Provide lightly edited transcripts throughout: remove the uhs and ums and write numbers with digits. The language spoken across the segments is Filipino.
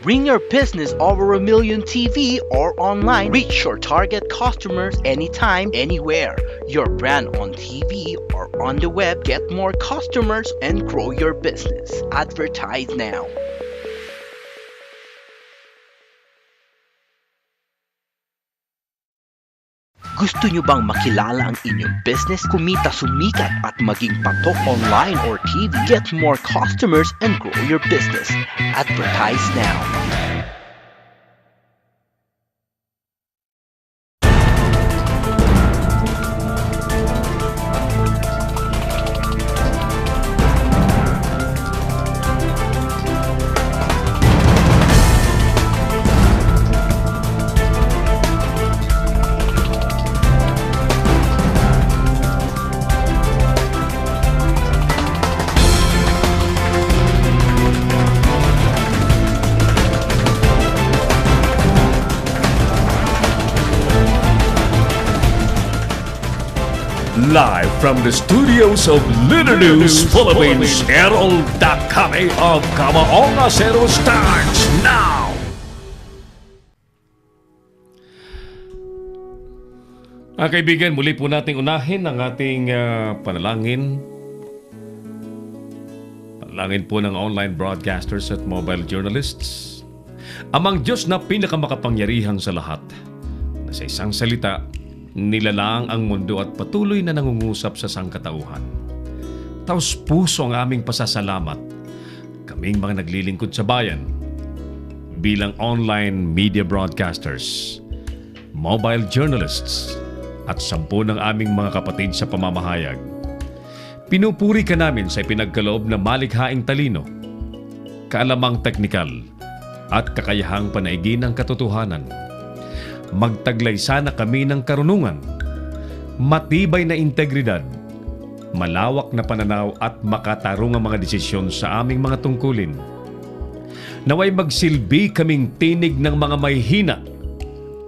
Bring your business over a million TV or online. Reach your target customers anytime, anywhere. Your brand on TV or on the web. Get more customers and grow your business. Advertise now. Gusto nyo bang makilala ang inyong business, kumita, sumikat at maging patok online or TV? Get more customers and grow your business. Advertise now. Live from the studios of Little News Philippines, Errol Dakame of Kamaong Acero starts now! Kaibigan, muli po nating unahin ang ating panalangin. Panalangin po ng online broadcasters at mobile journalists. Amang Diyos na pinakamakapangyarihan sa lahat, na sa isang salita, nilalang ang mundo at patuloy na nangungusap sa sangkatauhan. Taos puso ang aming pasasalamat, kaming mga naglilingkod sa bayan, bilang online media broadcasters, mobile journalists, at 10 ng aming mga kapatid sa pamamahayag. Pinupuri ka namin sa ipinagkaloob na malikhaing talino, kaalamang teknikal, at kakayahang panaigin ng katotohanan. Magtaglay sana kami ng karunungan, matibay na integridad, malawak na pananaw at makatarungang mga desisyon sa aming mga tungkulin. Naway magsilbi kaming tinig ng mga mahihina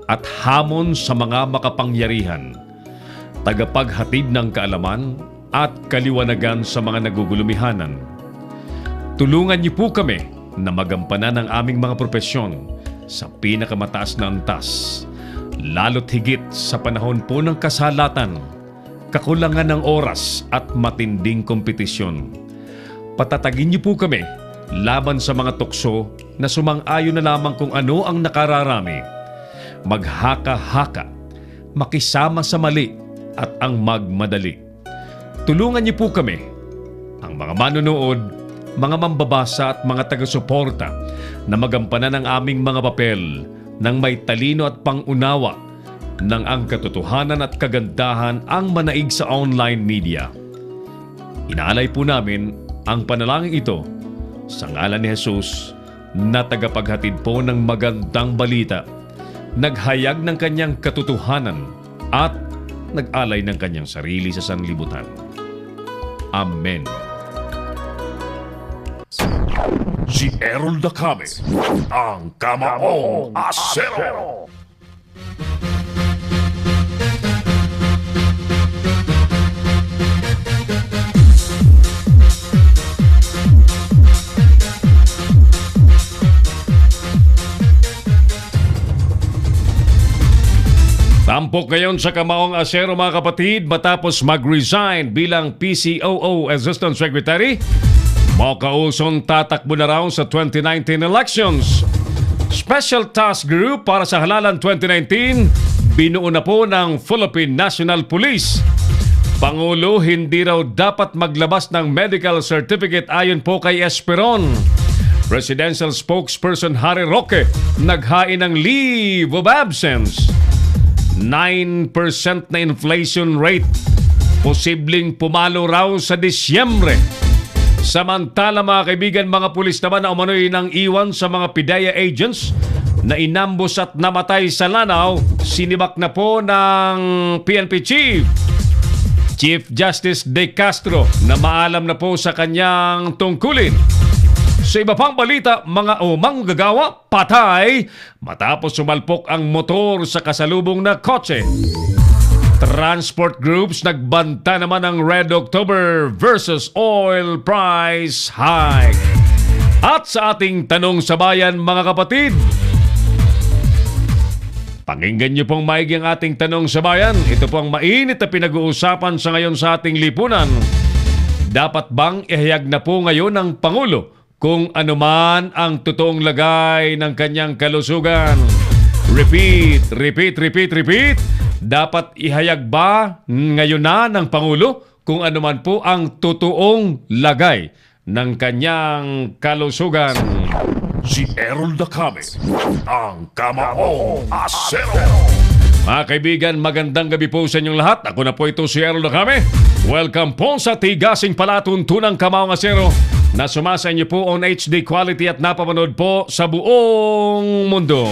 at hamon sa mga makapangyarihan, tagapaghatid ng kaalaman at kaliwanagan sa mga nagugulumihanan. Tulungan niyo po kami na magampanan ang aming mga propesyon sa pinakamataas na antas, lalo't higit sa panahon po ng kasalatan, kakulangan ng oras at matinding kompetisyon. Patatagin niyo po kami laban sa mga tukso na sumang-ayon na lamang kung ano ang nakararami, maghaka-haka, makisama sa mali at ang magmadali. Tulungan niyo po kami, ang mga manonood, mga mambabasa at mga taga-suporta, na magampanan ang aming mga papel ng may talino at pangunawa ng ang katotohanan at kagandahan ang manaig sa online media. Inaalay po namin ang panalangin ito sa ngalan ni Jesus na tagapaghatid po ng magandang balita, naghayag ng kanyang katotohanan at nag-alay ng kanyang sarili sa sanlibutan. Amen. Si Errol Dakame, ang Kamaong Acero. Tampok ngayon sa Kamaong Acero mga kapatid matapos mag-resign bilang PCOO Assistant Secretary. Makausong tatakbo na raw sa 2019 elections. Special Task Group para sa halalan 2019 binuo na po ng Philippine National Police. Pangulo hindi raw dapat maglabas ng medical certificate ayon po kay Esperon. Presidential spokesperson Harry Roque naghain ng leave of absence. 9% na inflation rate, posibleng pumalo raw sa Disyembre. Samantala mga kaibigan, mga pulis naman na umano'y nang iwan sa mga PIDEA agents na inambos at namatay sa Lanao, sinibak na po ng PNP Chief Justice De Castro na maalam na po sa kanyang tungkulin. Sa iba pang balita, mga manggagawa patay matapos sumalpok ang motor sa kasalubong na kotse. Transport groups nagbanta naman ng Red October versus oil price hike. At sa ating tanong sa bayan, mga kapatid, pakinggan niyo pong maigi ang ating tanong sa bayan. Ito po ang mainit na pinag-uusapan sa ngayon sa ating lipunan. Dapat bang ihayag na po ngayon ng Pangulo kung anuman ang totoong lagay ng kanyang kalusugan? Repeat. Dapat ihayag ba ngayon na ng Pangulo kung anuman po ang totoong lagay ng kanyang kalusugan? Si Errol Dacame, ang Kamaong Asero. Mga kaibigan, magandang gabi po sa inyong lahat. Ako na po ito si Errol Dacame. Welcome po sa tigasing palatuntunang Kamaong Asero na sumasa inyo po on HD quality at napapanood po sa buong mundo.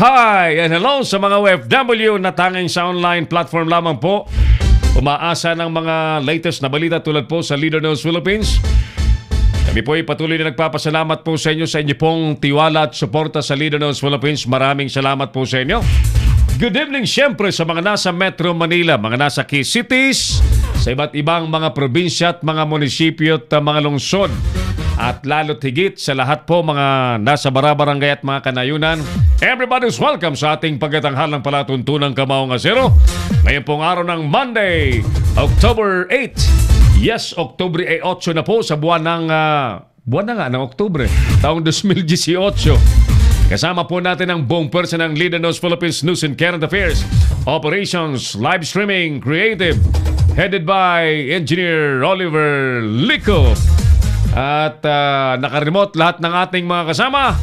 Hi and hello sa mga OFW na tanging sa online platform lamang po. Umaasa ng mga latest na balita tulad po sa Leader News Philippines. Kami po ay patuloy na nagpapasalamat po sa inyo pong tiwala at suporta sa Leader News Philippines. Maraming salamat po sa inyo. Good evening siyempre sa mga nasa Metro Manila, mga nasa key cities, sa iba't ibang mga probinsya at mga munisipyo at mga lungsod. At lalo't higit sa lahat po mga nasa barabarangay at mga kanayunan. Everybody's welcome sa ating pagkatanghal ng palatuntunang Kamaong Asero. Ngayon pong araw ng Monday, October 8. Yes, October 8 na po sa buwan ng Oktubre, taong 2018. Kasama po natin ang buong person ng Leader News Philippines News and Current Affairs, Operations, Live Streaming, Creative, headed by Engineer Oliver Lico. At naka-remote lahat ng ating mga kasama.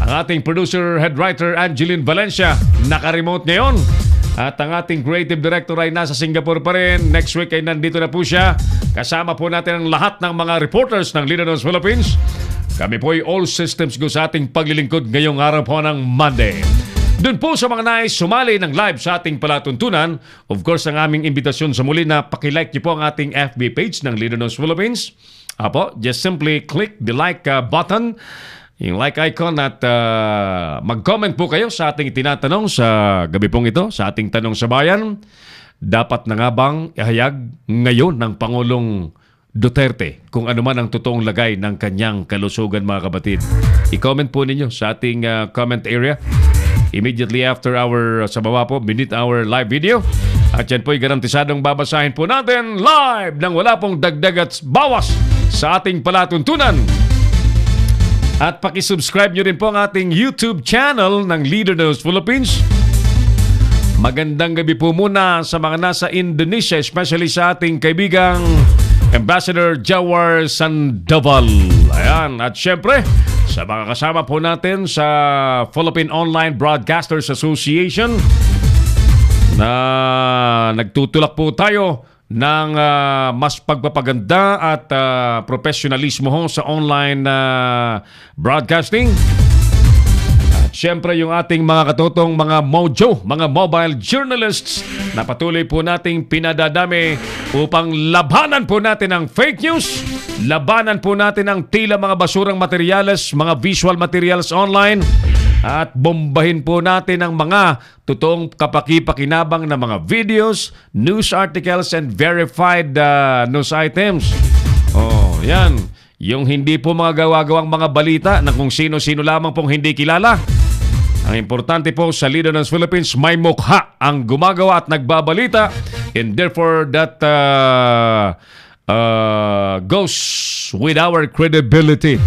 Ang ating producer, head writer, Angeline Valencia, naka-remote ngayon. At ang ating creative director ay nasa Singapore pa rin. Next week ay nandito na po siya. Kasama po natin ang lahat ng mga reporters ng Leader News Philippines. Kami po ay all systems go sa ating paglilingkod ngayong araw po ng Monday. Doon po sa mga nais sumali ng live sa ating palatuntunan, of course, ang aming imbitasyon sa muli na pakilike niyo po ang ating FB page ng Leader News Philippines. Apo, just simply click the like button, yung like icon at mag-comment po kayo sa ating tinatanong sa gabi pong ito, sa ating tanong sa bayan. Dapat na nga bang ihayag ngayon ng Pangulong Duterte kung ano man ang totoong lagay ng kanyang kalusugan, mga kapatid? I-comment po ninyo sa ating comment area immediately after our, sa baba po, beneath our live video. At yan po ay garantisadong babasahin po natin live nang wala pong dagdag at bawas sa ating palatuntunan. At pakisubscribe nyo rin po ang ating YouTube channel ng Leader News Philippines. Magandang gabi po muna sa mga nasa Indonesia, especially sa ating kaibigang Ambassador Jawar Sandoval. Ayan, at syempre sa mga kasama po natin sa Philippine Online Broadcasters Association na nagtutulak po tayo ng mas pagpapaganda at professionalismo sa online broadcasting. At syempre yung ating mga katutong mga mojo, mga mobile journalists na patuloy po nating pinadadami upang labanan po natin ang fake news, labanan po natin ang tila mga basurang materyales, mga visual materials online, at bombahin po natin ang mga totoong kapaki-pakinabang na mga videos, news articles, and verified news items. Oh, yan. Yung hindi po mga gawa-gawang mga balita na kung sino-sino lamang pong hindi kilala. Ang importante po sa Leader News Philippines, may mukha ang gumagawa at nagbabalita, and therefore that goes with our credibility.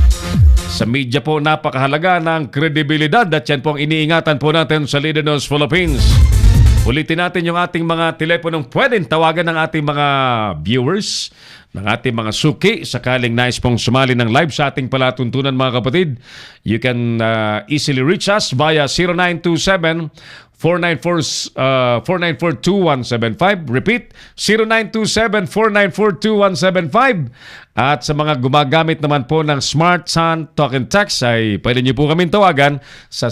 Sa media po, napakahalaga ng kredibilidad at yan po ang iniingatan po natin sa Leader News Philippines. Ulitin natin yung ating mga teleponong pwedeng tawagan ng ating mga viewers, ng ating mga suki, sakaling nais pong sumali ng live sa ating palatuntunan, mga kapatid. You can easily reach us via 0927 494-2175. Repeat, 0927-494-2175. At sa mga gumagamit naman po ng Smart Sun Talk and Text ay pwede niyo po kaming tawagan sa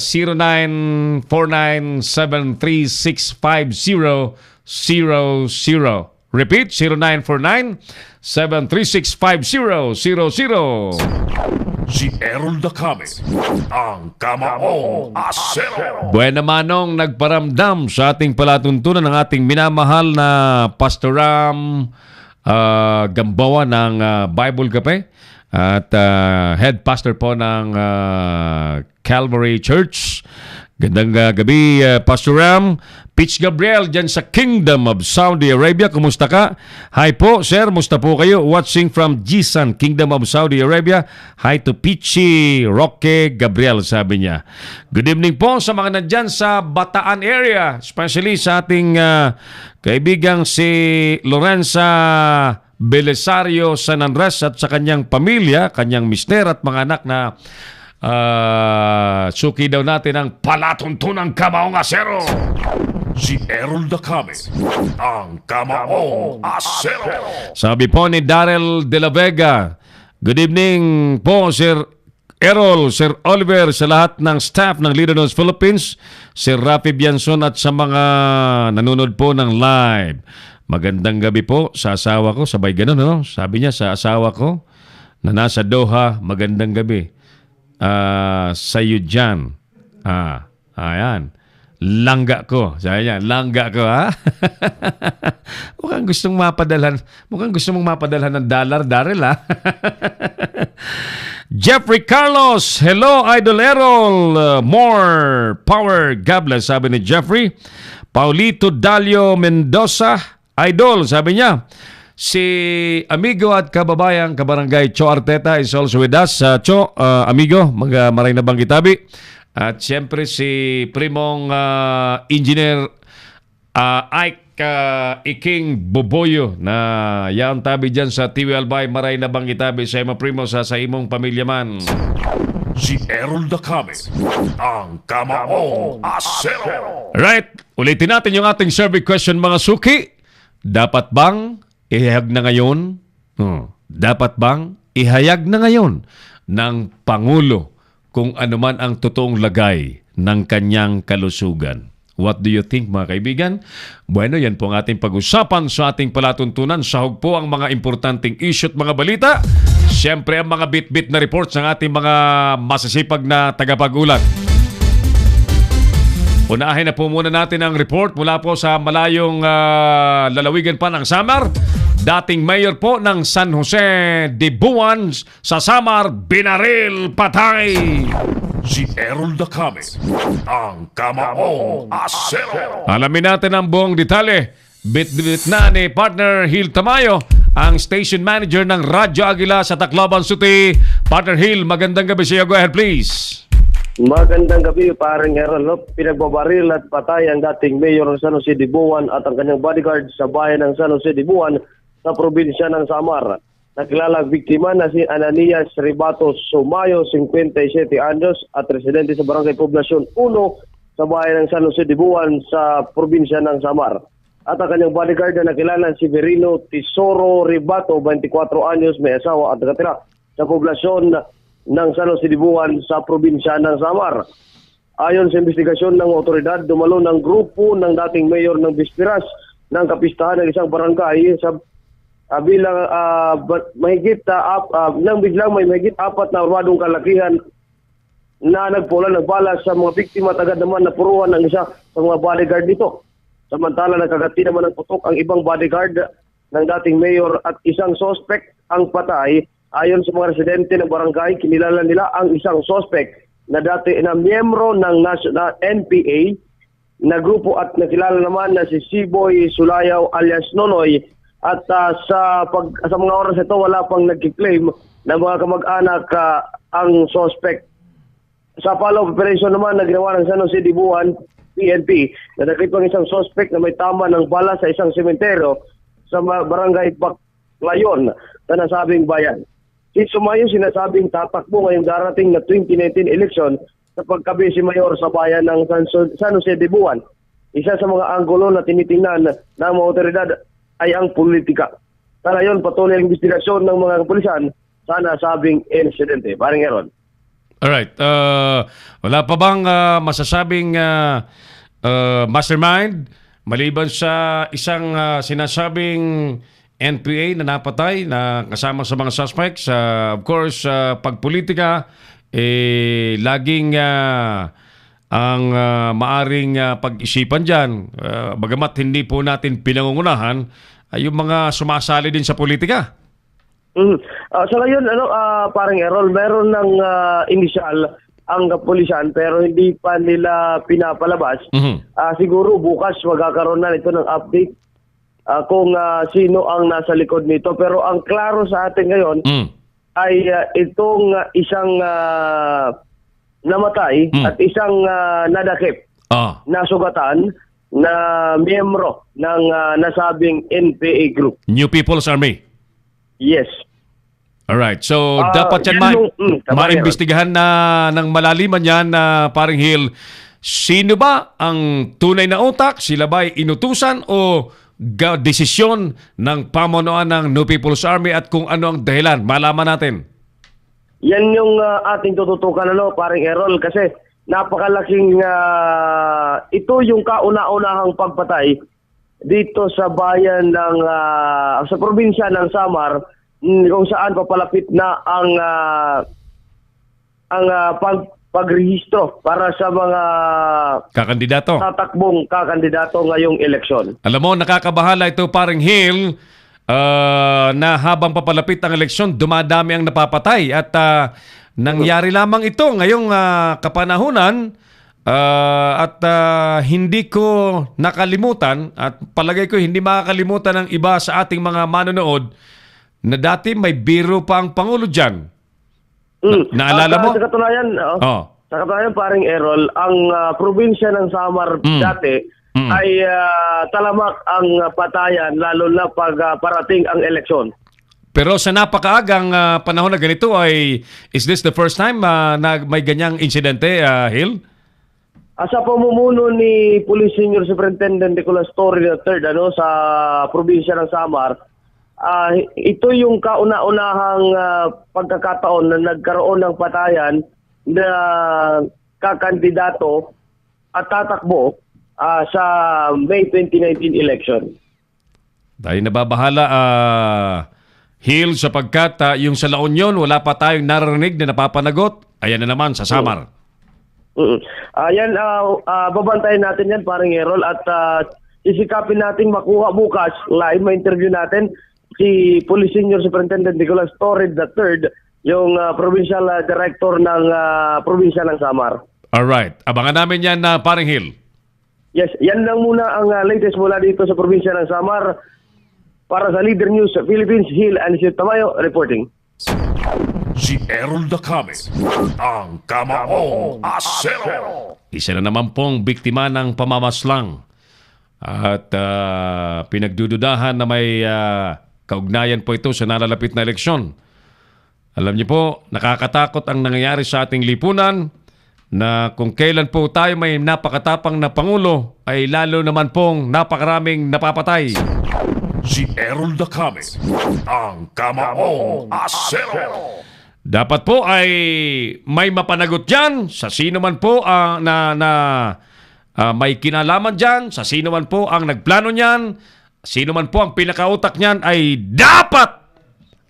0949-736-5000. Repeat, 0949-736-5000. Si Errol Dacame, ang Kamaong Asero. Buena Manong nagparamdam sa ating palatuntunan ng ating minamahal na Pastor Ram Gambawa ng Bible Cafe. at head pastor po ng Calvary Church. Gandang gabi, Pastor Ram. Pitch Gabriel dyan sa Kingdom of Saudi Arabia. Kumusta ka? Hi po, sir. Musta po kayo? Watching from Jisan, Kingdom of Saudi Arabia. Hi to Pichi Roque Gabriel, sabi niya. Good evening po sa mga nandyan sa Bataan area, especially sa ating kaibigang si Lorenza Belisario San Andres at sa kanyang pamilya, kanyang mister at mga anak na suki daw natin ang palatuntunang kamaong asero. Si Errol Dacame, ang kamaong asero. Sabi po ni Darrell de la Vega, good evening po Sir Errol, Sir Oliver, sa lahat ng staff ng Leader News Philippines, Sir Rafi Bianson at sa mga nanonood po ng live. Magandang gabi po sa asawa ko, sabay ganun, no? Sabi niya sa asawa ko na nasa Doha, magandang gabi. Sa iyo dyan. Ayan. Langga ko. Sabi niya, langga ko, ha? Mukhang gusto mong mapadalhan ng dollar, Daryl, ha? Jeffrey Carlos, hello, Idol Errol. More power, God bless, sabi ni Jeffrey. Paulito Dalio Mendoza, Idol, sabi niya. Si amigo at kababayang kabarangay Cho Arteta is also with us. Cho, amigo, maray na bang kitabi? At siyempre si primong engineer Ike Iking Boboyo na yaon tabi dyan sa TV Albay, maray na bang kitabi sa imong primo sa imong pamilya man. Si Errol Dacame, ang kamaong asero. Right, ulitin natin yung ating survey question mga suki. Dapat bang ihayag na ngayon? Dapat bang ihayag na ngayon ng Pangulo kung ano man ang totoong lagay ng kanyang kalusugan? What do you think, mga kaibigan? Bueno, yan po ang ating pag-usapan sa ating palatuntunan. Sahog po ang mga importanteng issue at mga balita. Siyempre, ang mga bit-bit na reports ng ating mga masasipag na tagapag-ulat. Unahin na po muna natin ang report mula po sa malayong lalawigan pa ng Samar. Dating mayor po ng San Jose de Buwan sa Samar, binaril, patay. Si Errol Dacame, ang kamaong asero. Alamin natin ang buong detalye. Bit-bit na ni partner Hill Tamayo, ang station manager ng Radyo Aguila sa Tacloban City. Partner Hill, magandang gabi sa iyo. Go ahead, please. Magandang gabi, parang Errol. Pinagbabaril at patay ang dating mayor ng San Jose de Buwan at ang kanyang bodyguard sa bayan ng San Jose de Buwan sa probinsya ng Samar. Nakilalang biktima na si Ananias Ribato Sumayo, 57 anyos, at residente sa Barangay Poblasyon 1 sa bayan ng San Jose de Buwan sa probinsya ng Samar. At ang kanyang bodyguard na nakilala si Verino Tesoro Ribato, 24 anyos, may asawa at nakatira sa poblasyon ng San Jose de Buwan sa probinsya ng Samar. Ayon sa investigasyon ng otoridad, dumalo ng grupo ng dating mayor ng Bispiras ng kapistahan ng isang barangay sa bilang nang biglang may mahigit 4 na armadong kalakihan na nagpula ng bala sa mga biktima at agad naman napuruhan ng isa sa mga bodyguard nito. Samantala nagkagati naman ng putok ang ibang bodyguard ng dating mayor at isang suspect ang patay. Ayon sa mga residente ng barangay, kinilala nila ang isang suspect na dati na miyembro ng National NPA na grupo at nakilala naman na si Siboy Sulayaw alias Nonoy. At sa mga oras ito, wala pang nag-claim na mga kamag-anak ang suspect. Sa follow-up operation naman na ginawa ng San Jose de Buwan, PNP, na nakipang isang suspect na may tama ng bala sa isang sementeryo sa barangay Baclayon sa nasabing bayan. Si Sumayo sinasabing tatakbo ngayong darating na 2019 election sa pagka-vice mayor sa bayan ng San Jose de Buwan. Isa sa mga anggulo na tinitingnan ng mga otoridad ay ang politika. Sa ngayon, patuloy ang investigasyon ng mga kapulisan sa nasabing insidente. Parang Aaron. Alright. Wala pa bang masasabing mastermind maliban sa isang sinasabing NPA na napatay na kasama sa mga suspects? Of course, pagpolitika, laging ang maaring pag-isipan dyan, bagamat hindi po natin pinangungunahan, ay yung mga sumasali din sa politika. Sa ngayon, parang Errol, meron ng initial ang kapulisan pero hindi pa nila pinapalabas. Siguro bukas magkakaroon na ito ng update kung sino ang nasa likod nito. Pero ang klaro sa atin ngayon ay itong isang namatay at isang nadakip na sugatan na miyembro ng nasabing NPA group. New People's Army. Yes. Alright, so dapat yan maimbestigahan na ng malaliman yan na paring Hill. Sino ba ang tunay na utak? Sila ba ay inutusan o desisyon ng pamunuan ng New People's Army at kung ano ang dahilan? Malaman natin. Yan yung ating tututukan, paring Errol, kasi napakalaking ito yung kauna-unahang pagpatay dito sa bayan ng sa probinsya ng Samar, kung saan papalapit na ang pagrehistro para sa mga kakandidato, tatakbong kakandidato ngayong eleksyon. Alam mo, nakakabahala ito paring Hill, na habang papalapit ang eleksyon, dumadami ang napapatay at nangyari lamang ito ngayong kapanahunan. At hindi ko nakalimutan at palagay ko hindi makakalimutan ng iba sa ating mga manonood na dati may biro pa ang Pangulo dyan. Naalala mo? Sa katunayan, paring Errol, ang probinsya ng Samar dati ay talamak ang patayan lalo na pag parating ang eleksyon. Pero sa napakaagang panahon na ganito is this the first time na may ganyang insidente, Hill? Sa pamumuno ni Police Senior Superintendent Nicolas Torre III sa probinsya ng Samar, ito yung kauna-unahang pagkakataon na nagkaroon ng patayan na kakandidato at tatakbo sa May 2019 election. Dahil nababahala, Hill, sapagkat yung sa La Union, wala pa tayong narinig na napapanagot. Ayan na naman sa Samar. Ayan, babantayan natin yan, parang Errol, at isikapin natin makuha bukas live, ma-interview natin si Police Senior Superintendent Nicolas Torre III, yung provincial director ng probinsya ng Samar. Alright, abangan namin yan, parang Hill. Yes, yan lang muna ang latest mula dito sa probinsya ng Samar. Para sa Leader News Philippines, Hill and Sir Tamayo reporting. Si Errol Dacame, ang Kamaong Asero. Isa na naman pong biktima ng pamamaslang at pinagdududahan na may kaugnayan po ito sa nalalapit na eleksyon. Alam niyo po, nakakatakot ang nangyayari sa ating lipunan na kung kailan po tayo may napakatapang na Pangulo ay lalo naman pong napakaraming napapatay. Si Errol Dacame, ang Kamaong Asero. Dapat po ay may mapanagot dyan sa sino man po may kinalaman dyan, sa sino man po ang nagplano niyan, sino man po ang pinakautak niyan ay dapat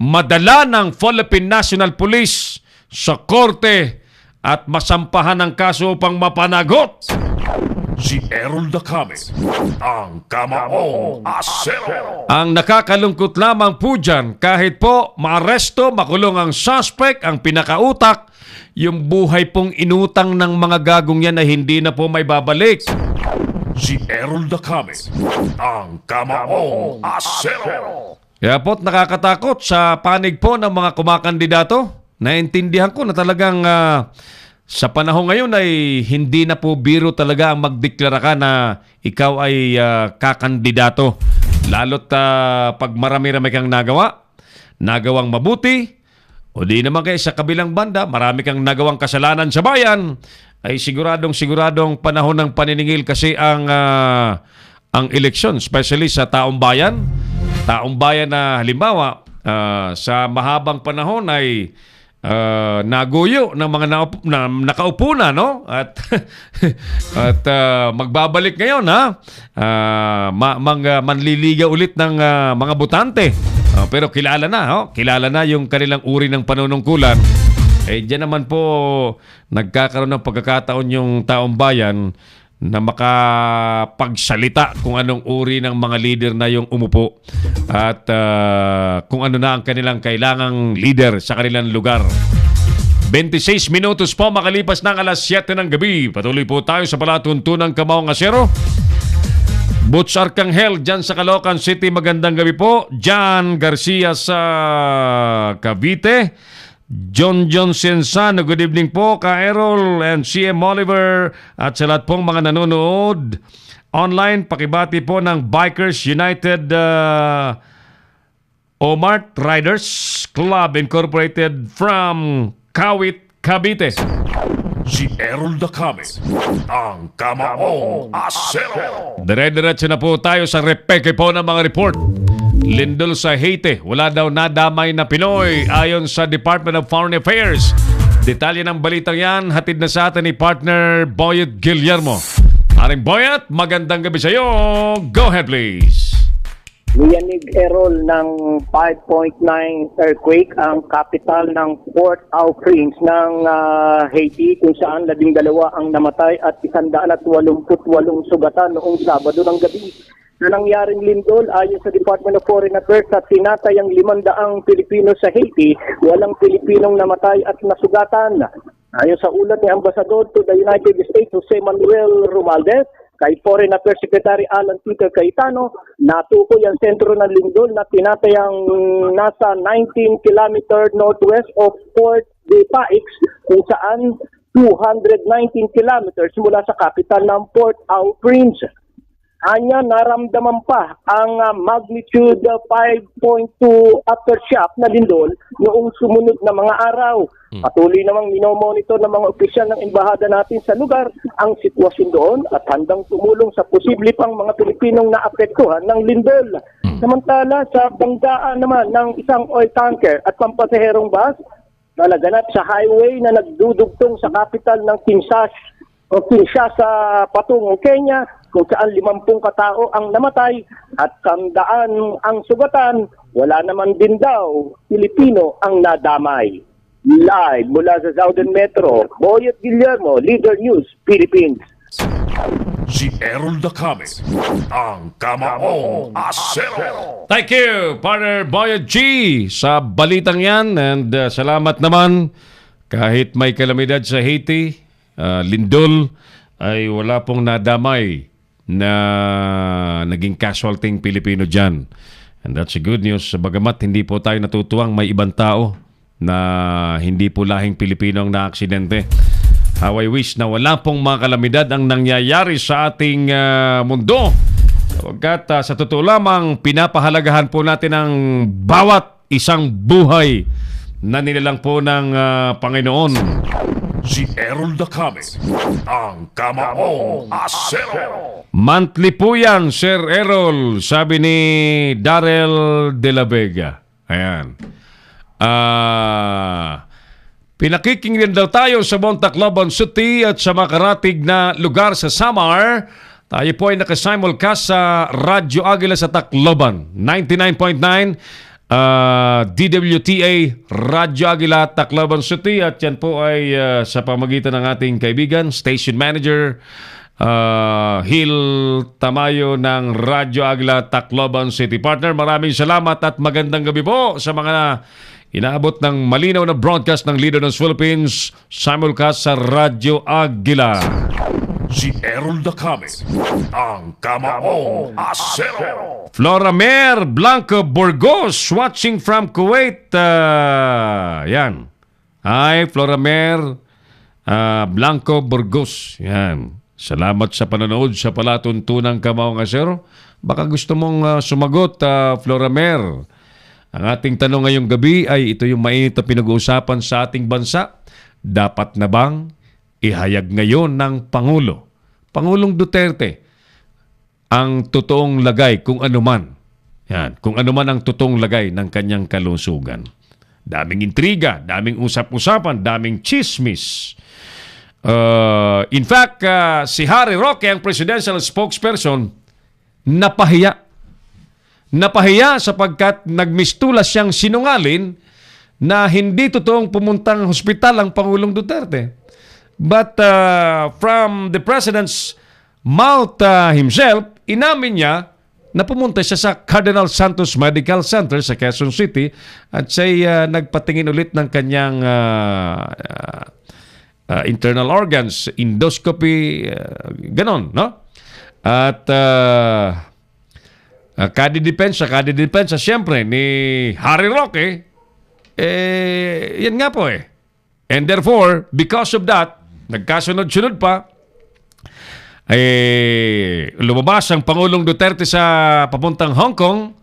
madala ng Philippine National Police sa korte at masampahan ng kaso upang mapanagot. Si Errol Dacame, ang Kamaong Asero. Ang nakakalungkot lamang po dyan, kahit po maaresto, makulong ang suspect, ang pinakautak, yung buhay pong inutang ng mga gagong yan ay hindi na po may babalik. Si Errol Dacame, ang Kamaong Asero. Kaya po't nakakatakot sa panig po ng mga kumakandidato. Naintindihan ko na talagang sa panahon ngayon ay hindi na po biro talaga ang magdeklara ka na ikaw ay kakandidato. Lalo't pag marami-rami kang nagawang mabuti, o di naman kayo sa kabilang banda, marami kang nagawang kasalanan sa bayan, ay siguradong panahon ng paniningil kasi ang eleksyon, especially sa taong bayan. Taong bayan na halimbawa sa mahabang panahon ay naguyo ng mga nakaupo na, no? At magbabalik ngayon, manliligaw ulit ng mga botante. Pero kilala na yung kanilang uri ng panunungkulan. Diyan naman po nagkakaroon ng pagkakataon yung taong bayan na makapagsalita kung anong uri ng mga leader na yung umupo at kung ano na ang kanilang kailangang leader sa kanilang lugar. 26 minutos po makalipas ng alas 7 ng gabi. Patuloy po tayo sa palatuntunang Kamaong Asero. Butch Arcangel dyan sa Caloocan City. Magandang gabi po. John Garcia sa Cavite. John Sensano, good evening po. Ka Errol and CM Oliver at sa lahat pong mga nanonood online. Pakibati po ng Bikers United Omart Riders Club Incorporated from Kawit, Cavite. Si Errol Dacame, ang Kamaong Asero. Dire-diretso na po tayo sa repeke po ng mga report. Lindol sa Haiti, wala daw nadamay na Pinoy ayon sa Department of Foreign Affairs. Detalye ng balitang yan, hatid na sa atin ni partner Boyet Guillermo. Aring Boyet, magandang gabi sa iyo. Go ahead please. Niyanig Errol ng 5.9 earthquake ang capital ng Port-au-Prince ng Haiti kung saan 12 ang namatay at 188 sugatan noong Sabado ng gabi. Na nangyaring lindol ayon sa Department of Foreign Affairs at tinatay ang 500 Pilipino sa Haiti, walang Pilipinong namatay at nasugatan. Ayon sa ulat ni Ambassador to the United States Jose Manuel Romualdez, kay Foreign Affairs Secretary Alan Peter Cayetano, natukoy ang sentro ng lindol na tinatay ang nasa 19 km northwest of Port de Paix kung saan 219 kilometers mula sa kapital ng Port-au-Prince. Anya, naramdaman pa ang magnitude 5.2 aftershock na lindol noong sumunod na mga araw. Patuloy namang minomonitor ng mga opisyal ng embahada natin sa lugar ang sitwasyon doon at handang tumulong sa posible pang mga Pilipinong naapektuhan ng lindol. Samantala, sa banggaan naman ng isang oil tanker at pampasaherong bus na naganap sa highway na nagdudugtong sa kapital ng Kinshasa patungong Kenya, kung saan 50 katao ang namatay at 100 ang sugatan, wala naman din daw Pilipino ang nadamay. Live mula sa Southern Metro, Boyet Guillermo, Leader News, Philippines. Si Errol Dacame, ang Kamaong Asero. Thank you, partner Boyet G, sa balitang yan. And salamat naman. Kahit may kalamidad sa Haiti, lindol, ay wala pong nadamay na naging casualty Pilipino dyan. And that's a good news. Bagamat hindi po tayo natutuwang may ibang tao na hindi po lahing Pilipino ang naaksidente. How I wish na wala pong mga kalamidad ang nangyayari sa ating mundo. Sapagkat sa totoo lamang, pinapahalagahan po natin ang bawat isang buhay na nilalang po ng Panginoon. Si Errol Dacame, ang Kamaong Asero. Monthly po yan, Sir Errol, sabi ni Darrell de la Vega. Ayan. Pinakikinggan daw tayo sa Montacloban City at sa makaratig na lugar sa Samar. Tayo po ay nakasimulcast sa Radyo Agila sa Tacloban, 99.9 DWTA Radyo Agila Tacloban City, at yan po ay sa pamagitan ng ating kaibigan, Station Manager Hil Tamayo ng Radyo Agila Tacloban City. Partner, maraming salamat at magandang gabi po sa mga inaabot ng malinaw na broadcast ng Leader ng Philippines, simulcast sa Radyo Agila. Si Errol Dacame, ang Kamaong Asero. Flora Mer Blanco Burgos watching from Kuwait. Yan. Hi, Flora Mer Blanco Burgos. Yan. Salamat sa panonood sa palatuntunang Kamaong Asero. Baka gusto mong sumagot, Flora Mer. Ang ating tanong ngayong gabi ay ito yung mainit na pinag-uusapan sa ating bansa. Dapat na bang ihayag ngayon ng Pangulong Duterte ang totoong lagay kung ano man. Yan, kung ano man ang totoong lagay ng kanyang kalusugan. Daming intriga, daming usap-usapan, daming chismis. In fact, si Harry Roque, ang presidential spokesperson, napahiya. Napahiya sapagkat nagmistulas siyang sinungalin na hindi totoong pumuntang hospital ang Pangulong Duterte. But from the President's mouth himself, inamin niya na pumunta siya sa Cardinal Santos Medical Center sa Quezon City at siya nagpatingin ulit ng kanyang internal organs, endoscopy, ganon, no? At kadidepensa siyempre ni Harry Roque, yan nga po eh. And therefore, because of that, nagkasunod-sunod pa, lumabas ang Pangulong Duterte sa papuntang Hong Kong,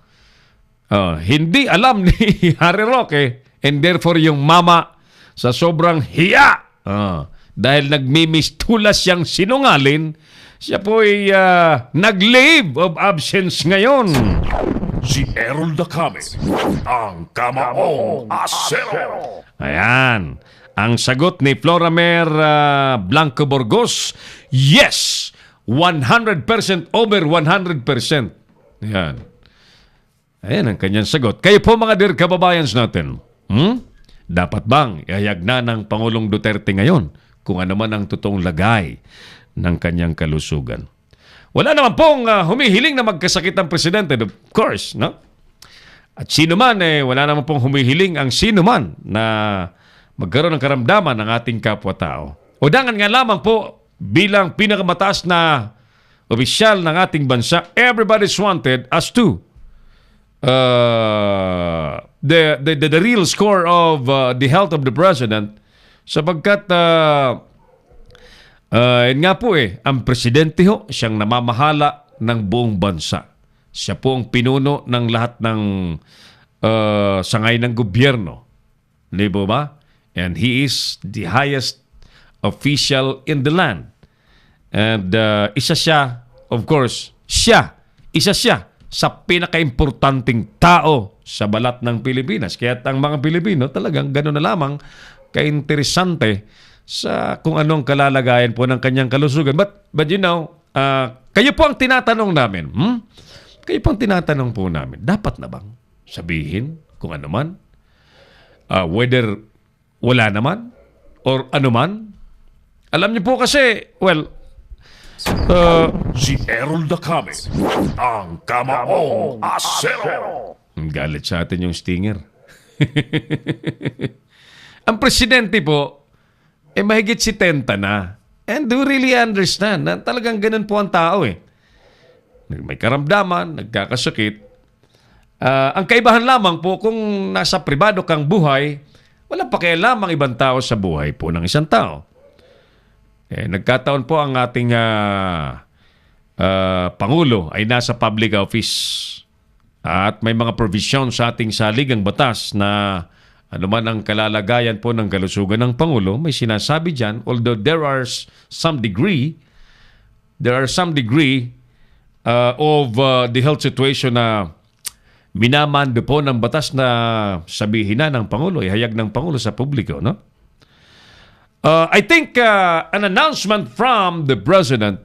hindi alam ni Harry Roque, and therefore yung mama sa sobrang hiya, dahil nagmimistulas siyang sinungalin, siya po ay nag-leave of absence ngayon. Si Errol Dacame, ang kamaong asero. Ayan. Ang sagot ni Floramer Blanco Burgos, yes! 100% over 100%. Ayan. Ayan ang kanyang sagot. Kayo po mga dear kababayans natin, dapat bang ihayag na ng Pangulong Duterte ngayon kung ano man ang totoong lagay ng kanyang kalusugan? Wala naman pong humihiling na magkasakit ang presidente, of course, no? At sino man, wala naman pong humihiling ang sino man na magkaroon ng karamdaman ng ating kapwa-tao. Udangan nga lamang po bilang pinakamataas na opisyal ng ating bansa, everybody's wanted as to the real score of the health of the president, sapagkat yun nga po ang presidente ho, siyang namamahala ng buong bansa. Siya po ang pinuno ng lahat ng sangay ng gobyerno. Di ba? And he is the highest official in the land. And isa siya, of course, isa siya sa pinaka-importanting tao sa balat ng Pilipinas. Kaya ang mga Pilipino talagang gano'n na lamang ka-interesante sa kung anong kalalagayan po ng kanyang kalusugan. But you know, kayo po ang tinatanong namin. Kayo po ang tinatanong po namin. Dapat na bang sabihin kung ano man? Whether wala naman? Or ano man? Alam niyo po kasi, Si Errol Dacame, ang kamaong asero. galit sa atin yung stinger. Ang presidente po, mahigit 70 na. And do really understand na talagang ganun po ang tao May karamdaman, nagkakasakit. Ang kaibahan lamang po kung nasa pribado kang buhay, wala pa kaya lamang ibang tao sa buhay po ng isang tao. Nagkataon po ang ating Pangulo ay nasa public office at may mga provision sa ating saligang batas na anuman ang kalalagayan po ng kalusugan ng Pangulo, may sinasabi dyan, although there are some degree of the health situation na minamando po ng batas na sabihin na ng Pangulo, ihayag ng Pangulo sa publiko, no? I think an announcement from the President,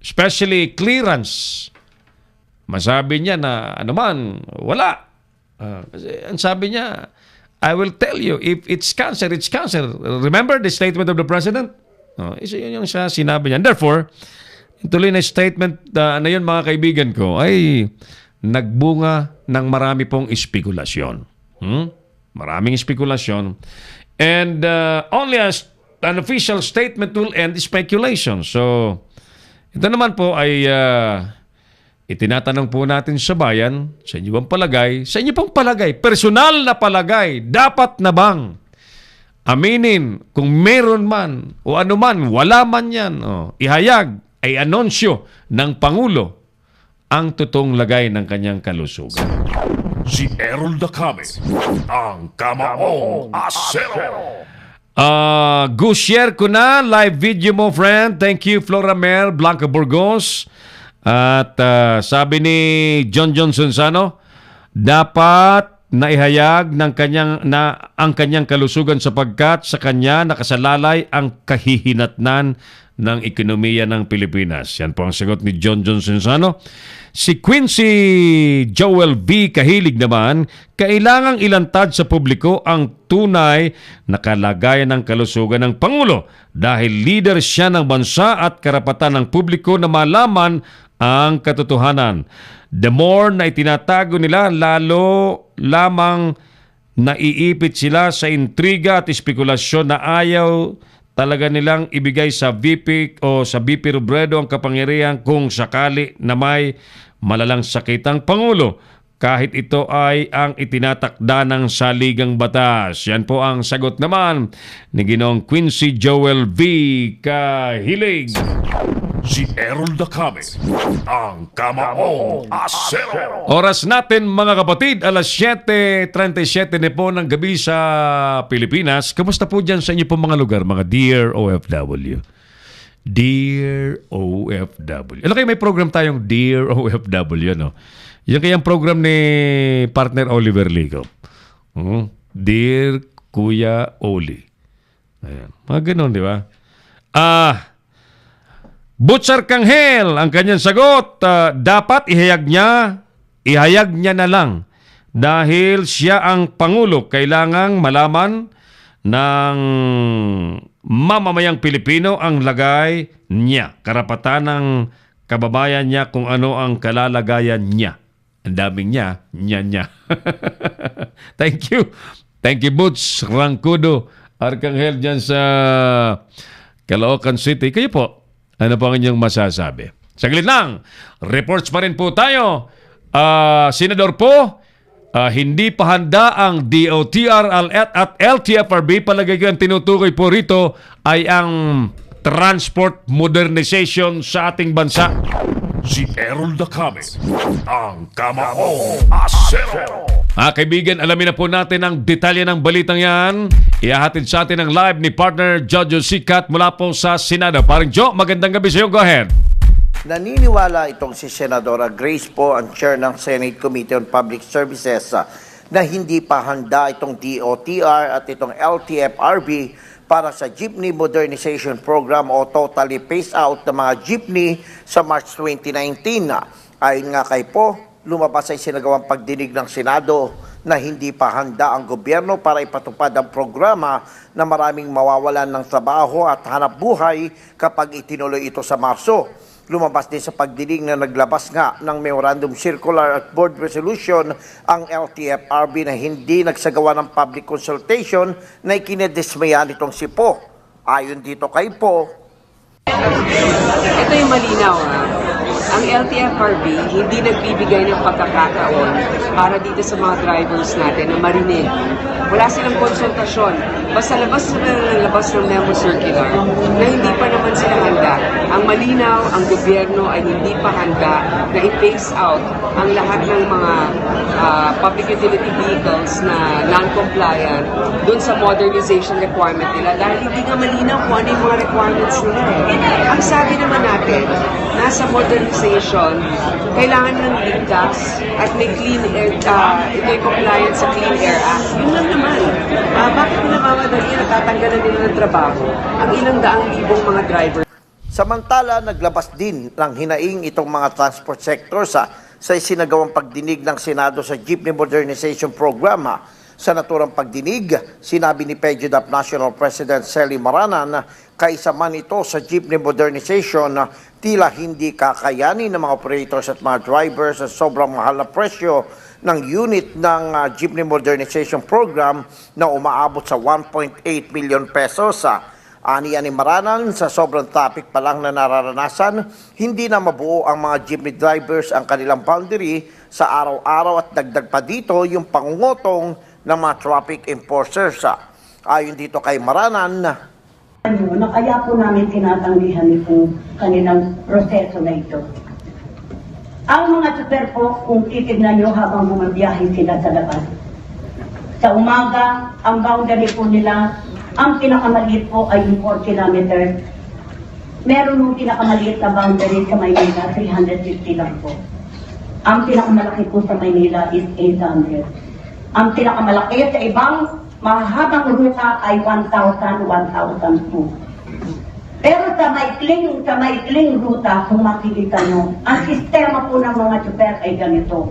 especially clearance, masabi niya na anuman, wala. Kasi ang sabi niya, I will tell you, if it's cancer, it's cancer. Remember the statement of the President? Isa yun yung sinabi niya. And therefore, tuloy na statement na yun, mga kaibigan ko, ay nagbunga ng marami pong espekulasyon. Maraming espekulasyon. And only as an official statement will end speculation. So, ito naman po ay itinatanong po natin sa bayan, sa inyo bang palagay, personal na palagay, dapat na bang aminin kung meron man o ano man, wala man yan, ihayag, ay anunsyo ng Pangulo ang totoong lagay ng kanyang kalusugan. Si Errol Dacame, ang kamaong asero. Share ko na live video mo, friend. Thank you, Floramer Blanco Burgos. At sabi ni John Johnson Sano, dapat naihayag ng kanyang ang kanyang kalusugan sapagkat sa kanya nakasalalay ang kahihinatnan ng ekonomiya ng Pilipinas. Yan po ang sagot ni John Sensano. Si Quincy Joel B. Kahilig naman, kailangang ilantad sa publiko ang tunay na kalagayan ng kalusugan ng Pangulo dahil leader siya ng bansa at karapatan ng publiko na malaman ang katotohanan. The more na itinatago nila, lalo lamang naiipit sila sa intriga at espekulasyon na ayaw talaga nilang ibigay sa VP o sa VP Robredo ang kapangyarihan kung sakali na may malalang sakit ang Pangulo, kahit ito ay ang itinatakda ng saligang batas. Yan po ang sagot naman ni Ginoong Quincy Joel V. Kahilig. Si Errol Dacame, ang Kamaong Asero. Oras natin mga kapatid, alas 7:37 na po ng gabi sa Pilipinas. Kamusta po dyan sa inyo po mga lugar, mga Dear OFW? Dear OFW. Alam kayo, may program tayong Dear OFW, no? Yan kayang program ni partner Oliver Ligo. Dear Kuya Oli. Ayan. Mga ganun, di ba? Butcher Kanghel, ang kanyang sagot, dapat ihayag niya na lang dahil siya ang Pangulo. Kailangang malaman ng mamamayang Pilipino ang lagay niya, karapatan ng kababayan niya kung ano ang kalalagayan niya. Ang daming niya. Thank you. Thank you, Butch Rangkudo Arkanghel dyan sa Caloocan City. Kayo po, ano pa ang inyong masasabi? Saglit lang, reports pa rin po tayo. Senador po, hindi pa handa ang DOTR at LTFRB. Palagay ko ang tinutukoy po rito ay ang transport modernization sa ating bansa. Si Errol Dacame, ang Kamaong Asero. Kaibigan, alamin na po natin ang detalye ng balitang yan. Ihahatid sa atin ang live ni partner Jojo Sikat mula po sa Senado. Parang Joe, magandang gabi sa iyo. Go ahead. Naniniwala itong si Senadora Grace po, ang chair ng Senate Committee on Public Services, na hindi pa handa itong DOTR at itong LTFRB para sa Jeepney Modernization Program o totally phase out ng mga jeepney sa March 2019. Ayon nga kay po, lumabas ay sinagawang pagdinig ng Senado na hindi pa handa ang gobyerno para ipatupad ang programa na maraming mawawalan ng trabaho at hanap buhay kapag itinuloy ito sa Marso. Lumabas din sa pagdinig na naglabas nga ng Memorandum Circular at Board Resolution ang LTFRB na hindi nagsagawa ng public consultation na ikinedismaya nitong si Po. Ayon dito kay Po, ito yung malinaw ang LTFRB hindi nagbibigay ng pagkakataon para dito sa mga drivers natin na marinig. Wala silang konsultasyon. Basta labas ng memo circular na hindi pa naman sila handa. Ang malinaw, ang gobyerno ay hindi pa handa na i-phase out ang lahat ng mga public utility vehicles na non-compliant dun sa modernization requirement nila dahil hindi nga malinaw kung ano yung mga requirements nila. Ang sabi naman natin, nasa modernization, kailangan ng ligtas at may clean air, ito'y compliant sa Clean Air Act. Yun lang naman. Bakit pinamamadali na tatanggalan nila ng trabaho ang ilang daang libong mga driver? samantala naglabas din ng hinaing itong mga transport sector sa isinagawang pagdinig ng Senado sa Jeepney Modernization Program. Sa naturang pagdinig, sinabi ni PEJUDAP National President Selly Maranan na kaisa man ito sa jeepney modernization, tila hindi kakayanin ng mga operators at mga drivers sa sobrang mahal na presyo ng unit ng jeepney modernization program na umaabot sa 1.8 million pesos. Aniya ni Maranan, sa sobrang traffic pa lang na nararanasan, hindi na mabuo ang mga jeepney drivers ang kanilang boundary sa araw-araw at dagdag pa dito yung pangungutong ng mga traffic enforcers. Ayon dito kay Maranan, na kaya po namin tinatanggihan itong kanilang proseso na ito. Ang mga super po, kung titignan nyo habang bumabiyahe sila sa labas, sa umaga, ang boundary po nila, ang pinakamaliit po ay 4 kilometers. Meron yung pinakamaliit na boundary sa Maynila, 350 lang po. Ang pinakamalaki po sa Maynila is 800. Ang pinakamalaki sa ibang Mahahabang ruta ay 1,000, 1,002. Pero sa maikling ruta, kung makikita nyo, ang sistema po ng mga tsuper ay ganito.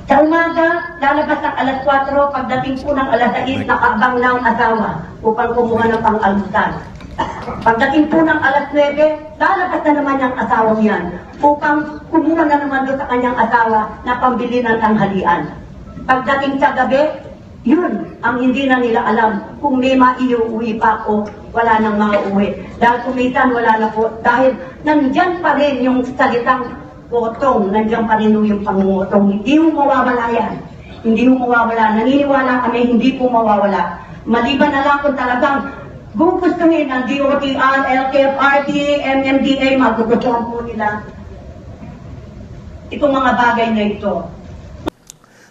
Sa umaga, lalabas ng alas 4, pagdating po ng alas 6, nakaabang na ang asawa upang kumuha ng pang-almusal. Pagdating po ng alas 9, lalabas na naman ang asawang yan upang kumuha na naman doon sa kanyang asawa na pambili ng tanghalian. Pagdating sa gabi, yun ang hindi na nila alam kung may maiuwi pa o wala nang mga uwi. Dahil kumisan wala na po, dahil nandyan pa rin yung salitang potong, nandyan pa rin yung pangungutong. Hindi mo mawawala yan. Hindi mo mawawala. Naniniwala kami, hindi po mawawala. Maliban na lang kung talagang gugustuhin ng DOTR, LTFRB, MMDA, magugustuhan po nila itong mga bagay na ito.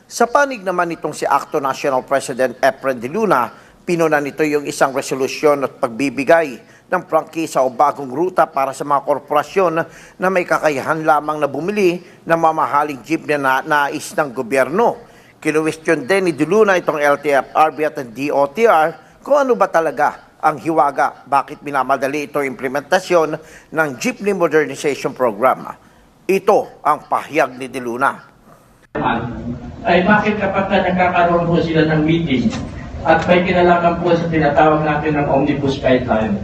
Sa panig naman itong si Acto National President Efren de Luna, pinuna nito yung isang resolusyon at pagbibigay ng prangkisa o bagong ruta para sa mga korporasyon na may kakayahan lamang na bumili ng mamahaling jeep na nais ng gobyerno. Kinuwestiyon din ni de Luna itong LTFRB at ang DOTR kung ano ba talaga ang hiwaga, bakit minamadali ito implementasyon ng Jeepney Modernization Program. Ito ang pahayag ni de Luna. Ay bakit kapag nagkakaroon po sila ng meeting at may kinalaman po sa tinatawag natin ng Omnibus Guideline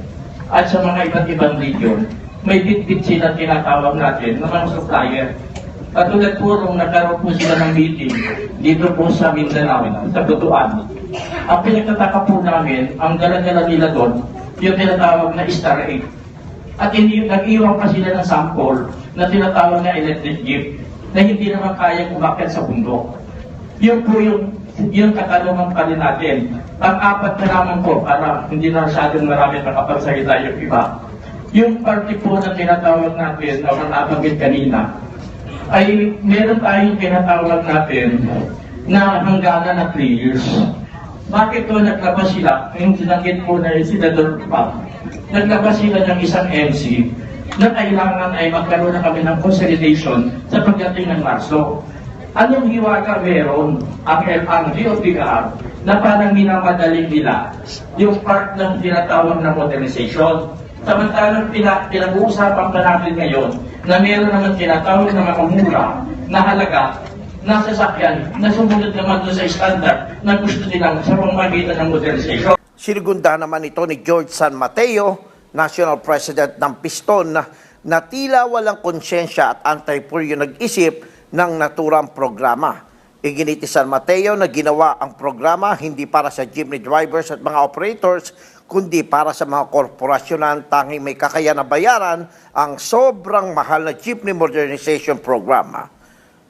at sa mga iba't ibang region, may bit-bit sila tinatawag natin ng mga supplier. Katulad po nung nagkaroon po sila ng meeting dito po sa Mindanao, sa Butuan. Ang pinagtataka po namin, ang dala-dala nila doon, yung tinatawag na Star 8. At nag-iwan pa sila ng sample na tinatawag na electric jeep na hindi naman kayang umakyat sa bundok. Yun po yung katanungan pa rin natin. Pang-apat na naman po, para hindi na masyadong marami nakapagsalita yung iba. Yung party po na tinatawag natin, na nabanggit kanina, ay meron tayong tinatawag natin na hangganan na 3 years. Bakit po naglabas sila? Yung sinanggit po na yung Senador Pam, naglabas sila ng isang MC na kailangan ay magkaroon na kami ng consolidation sa pagdating ng Marso. Anong hiwaga meron ang DOTR na parang minamadaling nila yung part ng tinatawag na modernization? Samantalang pinag-uusapan pa natin ngayon na meron naman tinatawag na mga mura na halaga na sasakyan na sumunod naman doon sa standard na gusto nilang sa pamamagitan ng modernization. Sinigunda naman ito ni George San Mateo, National President ng Piston, na tila walang konsyensya at anti-puryo nag-isip ng naturang programa. Iginiti San Mateo na ginawa ang programa hindi para sa jeepney drivers at mga operators, kundi para sa mga korporasyon na tanging may kakayahan na bayaran ang sobrang mahal na Jeepney Modernization Program.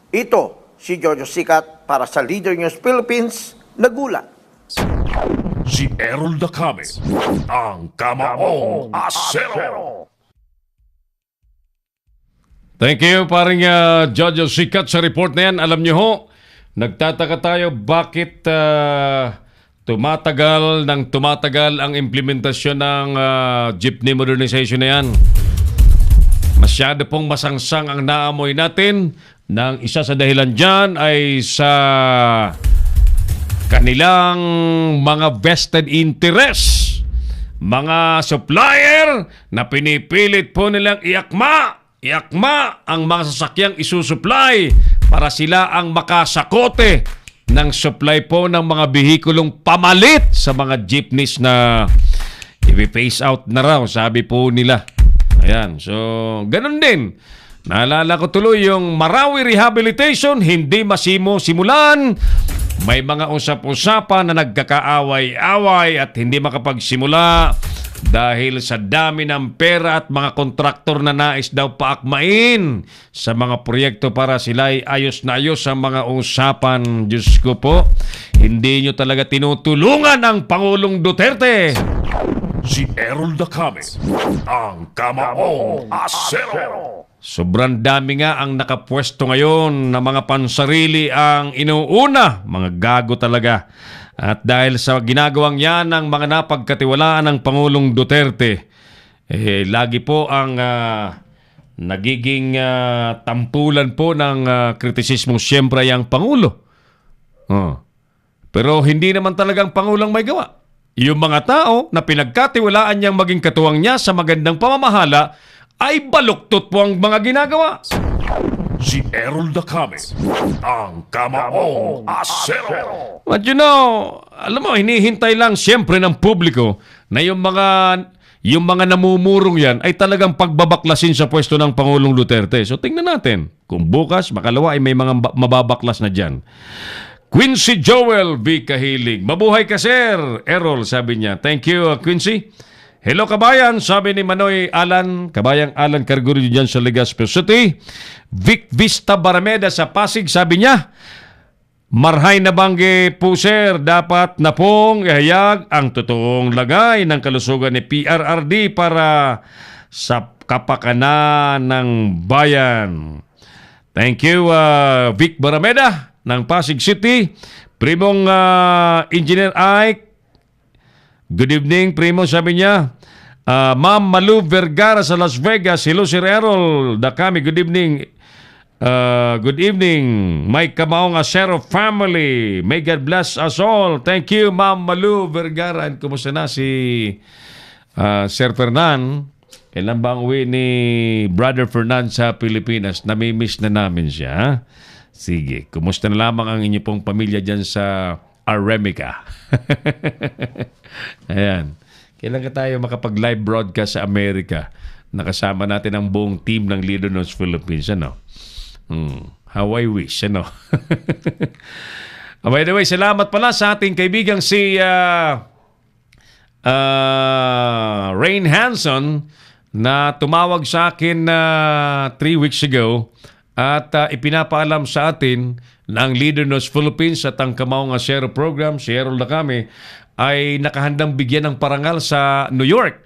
Ito si Jojo Sikat para sa Leader News Philippines, nagulat. Si Errol Dacame, ang Kamaong Asero. Thank you, paring Jojo Sikat sa report na yan. Alam niyo ho, nagtataka tayo bakit tumatagal ang implementasyon ng jeepney modernization na yan. Masyado pong masangsang ang naamoy natin. Nang isa sa dahilan dyan ay sa kanilang mga vested interest. Mga supplier na pinipilit po nilang iakma ang mga sasakyang isusupply para sila ang makasakote ng supply po ng mga bihikulong pamalit sa mga jeepneys na i-phase out na raw, sabi po nila. Ayan, so ganun din. Naalala ko tuloy yung Marawi Rehabilitation, hindi simulan. May mga usap-usapan na nagkakaaway-away at hindi makapagsimula dahil sa dami ng pera at mga kontraktor na nais daw paakmain sa mga proyekto para sila ay ayos na ayos sa mga usapan. Diyos ko po, hindi nyo talaga tinutulungan ang Pangulong Duterte. Si Errol Dacame, ang Kamaong Asero. Sobrang dami nga ang nakapwesto ngayon na mga pansarili ang inuuna. Mga gago talaga. At dahil sa ginagawang yan ng mga napagkatiwalaan ng Pangulong Duterte, lagi po ang nagiging tampulan po ng kritisismo siyempre ang Pangulo. Pero hindi naman talagang Pangulong may gawa. Yung mga tao na pinagkatiwalaan niyang maging katuwang niya sa magandang pamamahala ay baluktot po ang mga ginagawa. Si Errol Dacame, ang Kamaong Asero. But you know, alam mo, hinihintay lang siyempre ng publiko na yung mga namumurong yan ay talagang pagbabaklasin sa pwesto ng Pangulong Duterte. So tingnan natin kung bukas, makalawa ay may mga mababaklas na dyan. Quincy Joel V. Kahilig. Mabuhay ka, sir. Errol, sabi niya. Thank you, Quincy. Hello, kabayan. Sabi ni Manoy Alan, kabayang Alan Cargurio dyan sa Legazpi City. Vic Vista Barameda sa Pasig, sabi niya, marhay na bangge po, sir. Dapat na pong ihayag ang totoong lagay ng kalusugan ni PRRD para sa kapakanan ng bayan. Thank you, Vic Barameda ng Pasig City. Primong Engineer Ike, good evening, Primo, sabi niya. Ma'am Malu Vergara sa Las Vegas, hello, Sir Errol Dacame, good evening. Good evening, my Kamaong Asero family. May God bless us all. Thank you, Ma'am Malu Vergara. And kumusta na si Sir Fernan? Kailan ba ang uwi ni Brother Fernan sa Pilipinas? Namimiss na namin siya, ha? Sige, kumusta na lamang ang inyo pong pamilya dyan sa Aremica? Ayan. Kailan ka tayo makapag-live broadcast sa Amerika? Nakasama natin ang buong team ng Leader Notes Philippines, ano? How I wish, ano? By the way, salamat pala sa ating kaibigang si Rain Hanson na tumawag sa akin 3 weeks ago at ipinapaalam sa atin na ang Leader Notes Philippines at ang Kamaong Asero program, si Errol Dacame, ay nakahandang bigyan ng parangal sa New York.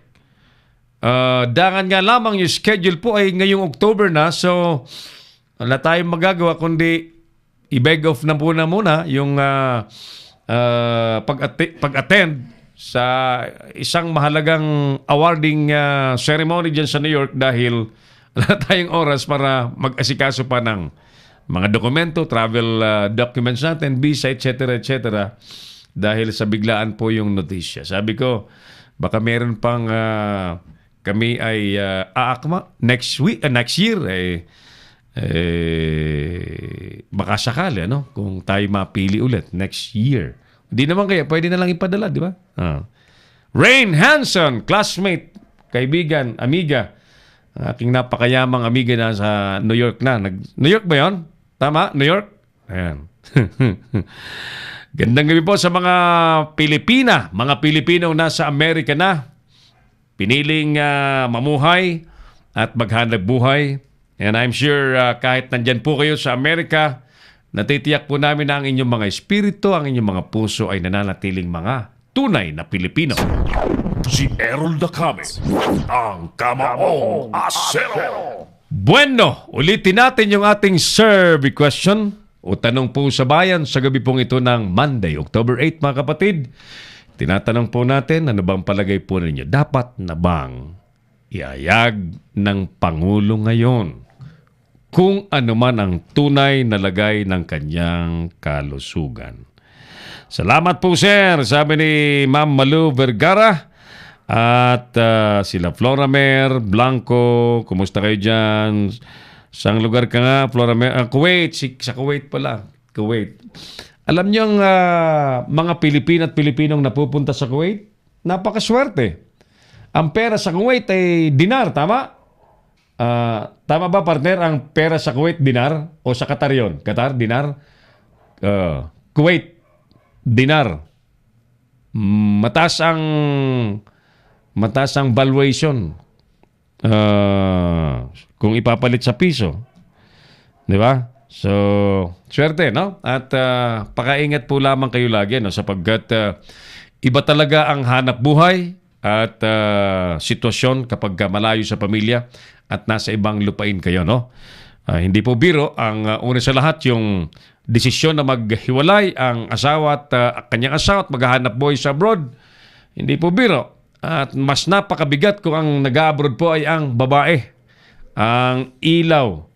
Dangan nga lamang yung schedule po ay ngayong October na, so wala tayong magagawa kundi i-beg off na muna yung pag-attend sa isang mahalagang awarding ceremony dyan sa New York dahil wala tayong oras para mag-asikaso pa ng mga dokumento, travel documents natin, visa, etc. Dahil sa biglaan po yung notisya. Sabi ko, baka meron pang kami ay aakma next year baka sakali, ano? Kung tayo mapili ulit next year. Hindi naman kaya, pwede na lang ipadala, di ba? Rain Hanson, classmate, kaibigan, amiga, aking napakayamang amiga na sa New York na. New York ba yun? Tama? New York? Ayan. Gandang gabi po sa mga Pilipina, mga Pilipinong nasa Amerika na, piniling mamuhay at maghanap buhay. And I'm sure kahit nandyan po kayo sa Amerika, natitiyak po namin na ang inyong mga espiritu, ang inyong mga puso ay nananatiling mga tunay na Pilipino. Si Errol Dacame, ang Kamaong Asero. Bueno, ulitin natin yung ating survey question o tanong po sa bayan sa gabi pong ito ng Monday, October 8, mga kapatid. Tinatanong po natin, ano bang palagay po ninyo? Dapat na bang iayag ng Pangulo ngayon kung ano man ang tunay na lagay ng kanyang kalusugan? Salamat po, sir, sabi ni Ma'am Malu Vergara at sila Flora Mer Blanco. Kumusta kayo dyan? Saan lugar ka nga, Flora Mer? Kuwait, sa Kuwait pala. Kuwait. Alam niyo ang mga Pilipino at Pilipinong napupunta sa Kuwait? Napakaswerte. Ang pera sa Kuwait ay dinar, tama? Tama ba, partner, ang pera sa Kuwait dinar? O sa Qatar yun? Qatar, dinar? Kuwait, dinar. Mataas ang valuation kung ipapalit sa piso. Di ba? So, swerte, no? At pakaingat po lamang kayo lagi, no? Sapagkat iba talaga ang hanap buhay at sitwasyon kapag malayo sa pamilya at nasa ibang lupain kayo, no? Hindi po biro. Ang una sa lahat, yung desisyon na maghiwalay ang asawa at kanyang asawa at maghahanap buhay sa abroad. Hindi po biro. At mas napakabigat kung ang nag-abroad po ay ang babae. Ang ilaw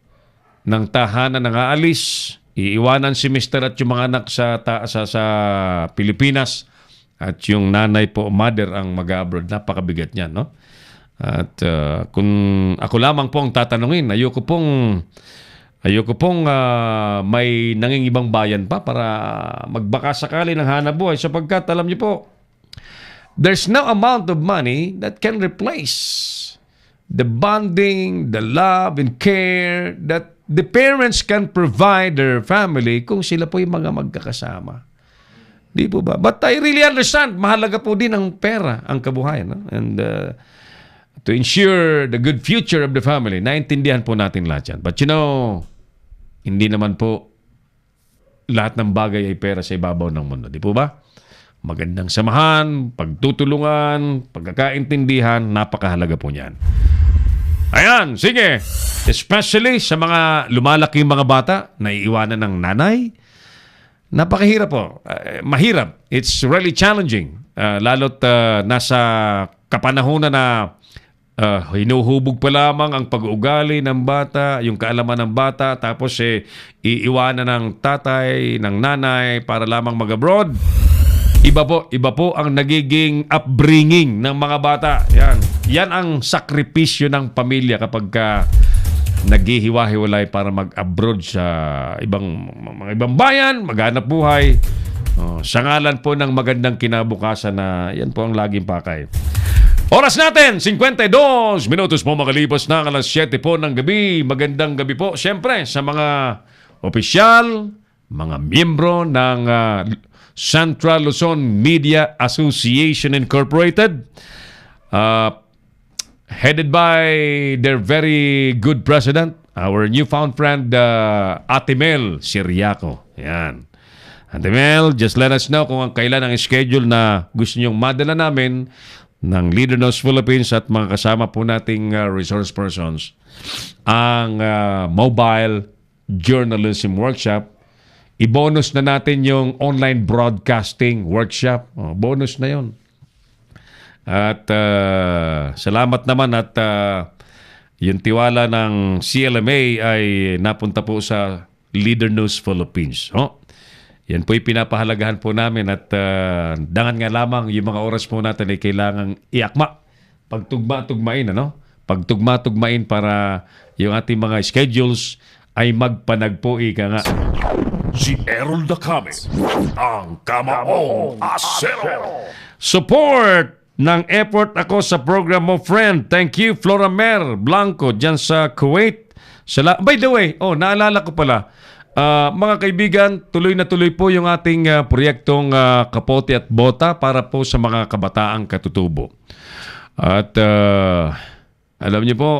ng tahanan ng aalis, iiwanan si Mr. at yung mga anak sa Pilipinas at yung nanay po, mother, ang mag-abroad. Napakabigat niyan, no? At kung ako lamang po ang tatanungin, ayoko pong may nangingibang bayan pa para magbaka sakali ng hanap buhay sapagkat alam niyo po, there's no amount of money that can replace the bonding, the love and care that the parents can provide their family kung sila po yung mga magkakasama. Di po ba? But I really understand, mahalaga po din ang pera, ang kabuhayan. No? And to ensure the good future of the family, naintindihan po natin lahat yan. But you know, hindi naman po lahat ng bagay ay pera sa ibabaw ng mundo. Di po ba? Magandang samahan, pagtutulungan, pagkakaintindihan, napakahalaga po niyan. Ayan, sige. Especially sa mga lumalaking mga bata na iiwanan ng nanay, napakahirap po. Mahirap. It's really challenging. Lalo't nasa kapanahunan na hinuhubog pa lamang ang pag-uugali ng bata, yung kaalaman ng bata, tapos iiwanan ng tatay, ng nanay para lamang mag-abroad. Iba po ang nagiging upbringing ng mga bata. Yan ang sakripisyo ng pamilya kapag naghihiwa-hiwalay para mag-abroad sa mga ibang bayan, maghanap buhay. Sa ngalan po ng magandang kinabukasan na yan po ang laging pakay. Oras natin, 52 minutos po makalipas ng alas 7 po ng gabi. Magandang gabi po, siyempre, sa mga opisyal, mga miyembro ng Central Luzon Media Association Incorporated, headed by their very good president, our newfound friend, Ate Mel Siriaco. Yan. Ate Mel, just let us know kung kailan ang schedule na gusto nyong madala namin ng Leader News Philippines at mga kasama po nating resource persons ang mobile journalism workshop. I-bonus na natin yung online broadcasting workshop. Bonus na yon. At salamat naman at yung tiwala ng CLMA ay napunta po sa Leader News Philippines. Yan po pinapahalagahan po namin at dangan nga lamang yung mga oras po natin ay kailangang iakma. Pagtugma-tugmain, Pagtugma-tugmain para yung ating mga schedules ay magpanagpo, ika nga. Si Errol Dacame, ang Kamaong Asero. Support ng effort ako sa program mo, friend. Thank you, Flora Mer Blanco, dyan sa Kuwait. By the way, naalala ko pala, mga kaibigan, tuloy na tuloy po yung ating proyektong Kapote at Bota para po sa mga kabataang katutubo. At alam niyo po,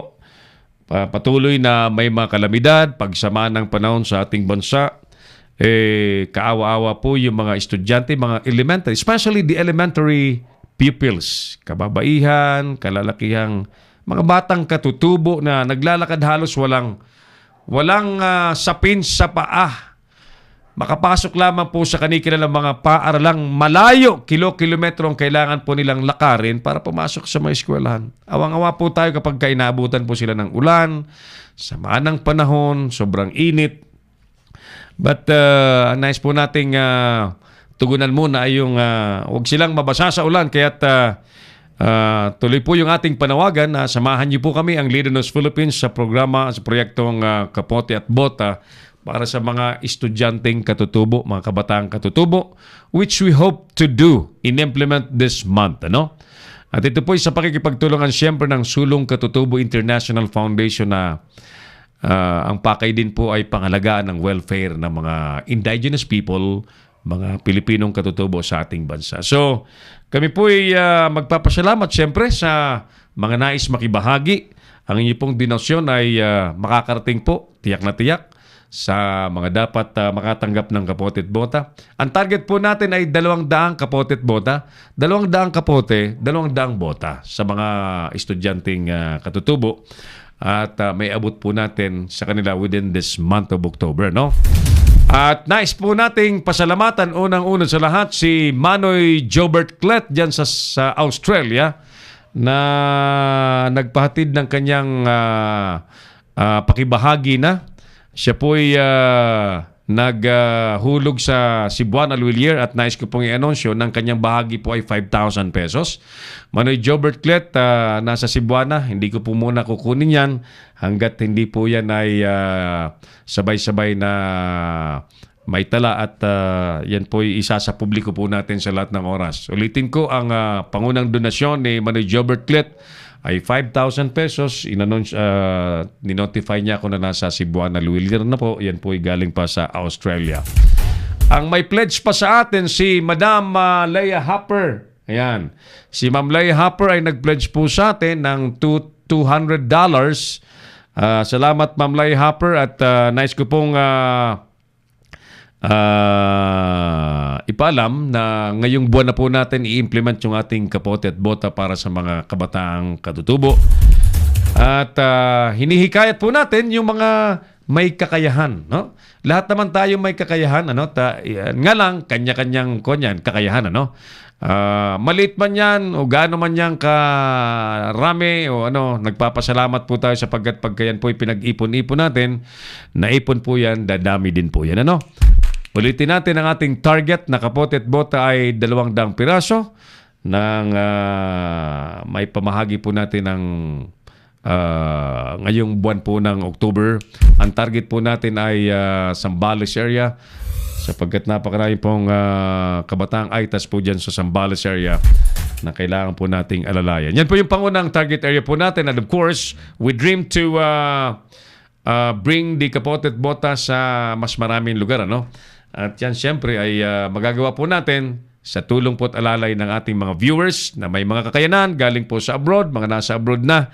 patuloy na may mga kalamidad, pagsama ng panahon sa ating bansa, kaawa-awa po yung mga estudyante, mga elementary, especially the elementary pupils, kababaihan, kalalakihang, mga batang katutubo na naglalakad halos walang sapin sa paa. Makapasok lamang po sa kanilang mga paaralang malayo, kilometro ang kailangan po nilang lakarin para pumasok sa mga eskwelahan. Awang-awa po tayo kapag inaabutan po sila ng ulan, samaan ng panahon, sobrang init. But nice po nating tugunan muna ay yung huwag silang mabasa sa ulan. Kaya't tuloy po yung ating panawagan na samahan niyo po kami, ang Leader News Philippines, sa programa, sa proyektong Kapote at Bota para sa mga estudyanteng katutubo, mga kabataang katutubo, which we hope to do and implement this month. At ito po ay sa pakikipagtulungan siyempre ng Sulong Katutubo International Foundation na ang pakay din po ay pangalagaan ng welfare ng mga indigenous people, mga Pilipinong katutubo sa ating bansa. So, kami po ay magpapasalamat siyempre sa mga nais makibahagi. Ang inyong pong donasyon ay makakarating po, tiyak na tiyak, sa mga dapat makatanggap ng kapote at bota. Ang target po natin ay 200 kapote at bota, 200 kapote, 200 bota sa mga estudyanteng katutubo. At may abot po natin sa kanila within this month of October, At nais po nating pasalamatan unang-una sa lahat si Manoy Jobert Clet dyan sa Australia na nagpahatid ng kanyang pakibahagi na. Siya po ay naghulog sa Cebuana Luilier at nais ko pong i-anunsyo ng kanyang bahagi po ay 5,000 pesos. Manoy Jobert Clet, nasa Cebuana, hindi ko po muna kukunin yan hanggat hindi po yan ay sabay-sabay na may tala at yan po ay isa sa publiko po natin sa lahat ng oras. Ulitin ko, ang pangunang donasyon ni Manoy Jobert Clet ay 5,000 pesos. Ninotify niya ako na nasa Cebuana Luilier na po. Yan po ay galing pa sa Australia. Ang may pledge pa sa atin si Madam Leia Hopper. Ayan. Si Ma'am Leia Hopper ay nag-pledge po sa atin ng $200. Salamat Ma'am Leia Hopper at nice ko pong ipaalam na ngayong buwan na po natin i-implement yung ating kapote at bota para sa mga kabataang katutubo. At hinihikayat po natin yung mga may kakayahan, no? Lahat naman tayo may kakayahan, ano? Nga lang kanya-kanyang kakayahan, ano? Maliit man yan o gaano man yan karami o ano, nagpapasalamat po tayo sapagkat pagka yan po pinag-ipon-ipon natin, naipon po yan, dadami din po yan, ano? Ulitin natin ang ating target na kapote at bota ay 200 piraso ng may pamahagi po natin ng ngayong buwan po ng October. Ang target po natin ay Zambales area sapagkat napakarami pong kabataang aitas po dyan sa Zambales area na kailangan po nating alalayan. Yan po yung pangunang target area po natin and of course, we dream to bring the kapote at bota sa mas maraming lugar, ano? At yan siyempre ay magagawa po natin sa tulong po at alalay ng ating mga viewers na may mga kakayanan galing po sa abroad, mga nasa abroad na.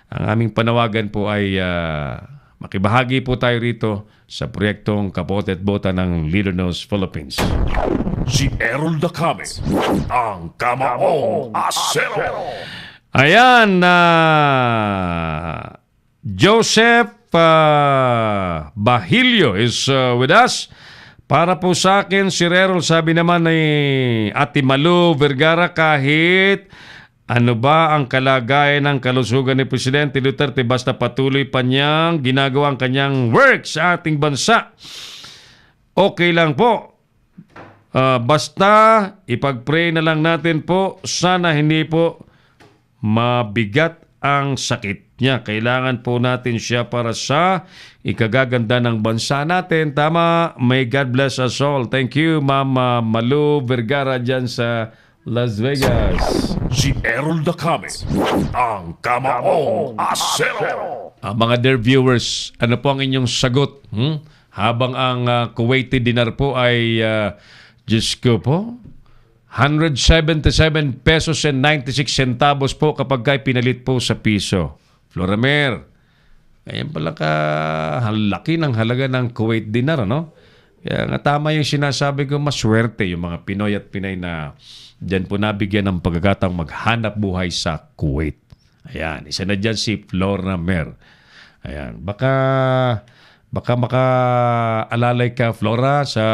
Ang aming panawagan po ay makibahagi po tayo rito sa proyektong kapote at bota ng Leader Knows Philippines. Si Errol Dacame, ang Kamaong Asero. Ayan, Joseph Bahilio is with us. Para po sa akin, si Rerol, sabi naman ni Ate Malu Vergara, kahit ano ba ang kalagayan ng kalusugan ni Presidente Duterte, basta patuloy pa niyang ginagawa ang kanyang work sa ating bansa. Okay lang po. Basta ipag-pray na lang natin po, sana hindi po mabigat ang sakit niya. Kailangan po natin siya para sa ikagaganda ng bansa natin. Tama. May God bless us all. Thank you, Ma'am Malu Vergara dyan sa Las Vegas. Si Errol Dacame, ang Kamaong Asero. Mga dear viewers, ano po ang inyong sagot? Habang ang Kuwaiti dinar po ay, Diyos ko po, 177 pesos and 96 centavos po kapag kay pinalit po sa piso. Floramer, ayan pala laki ng halaga ng Kuwait dinar, no? Kaya nga tama yung sinasabi ko, maswerte yung mga Pinoy at Pinay na dyan po nabigyan ng pagkakataong maghanap buhay sa Kuwait. Ayan, isa na dyan si Floramer. Ayan, baka makaalalay ka, Flora, sa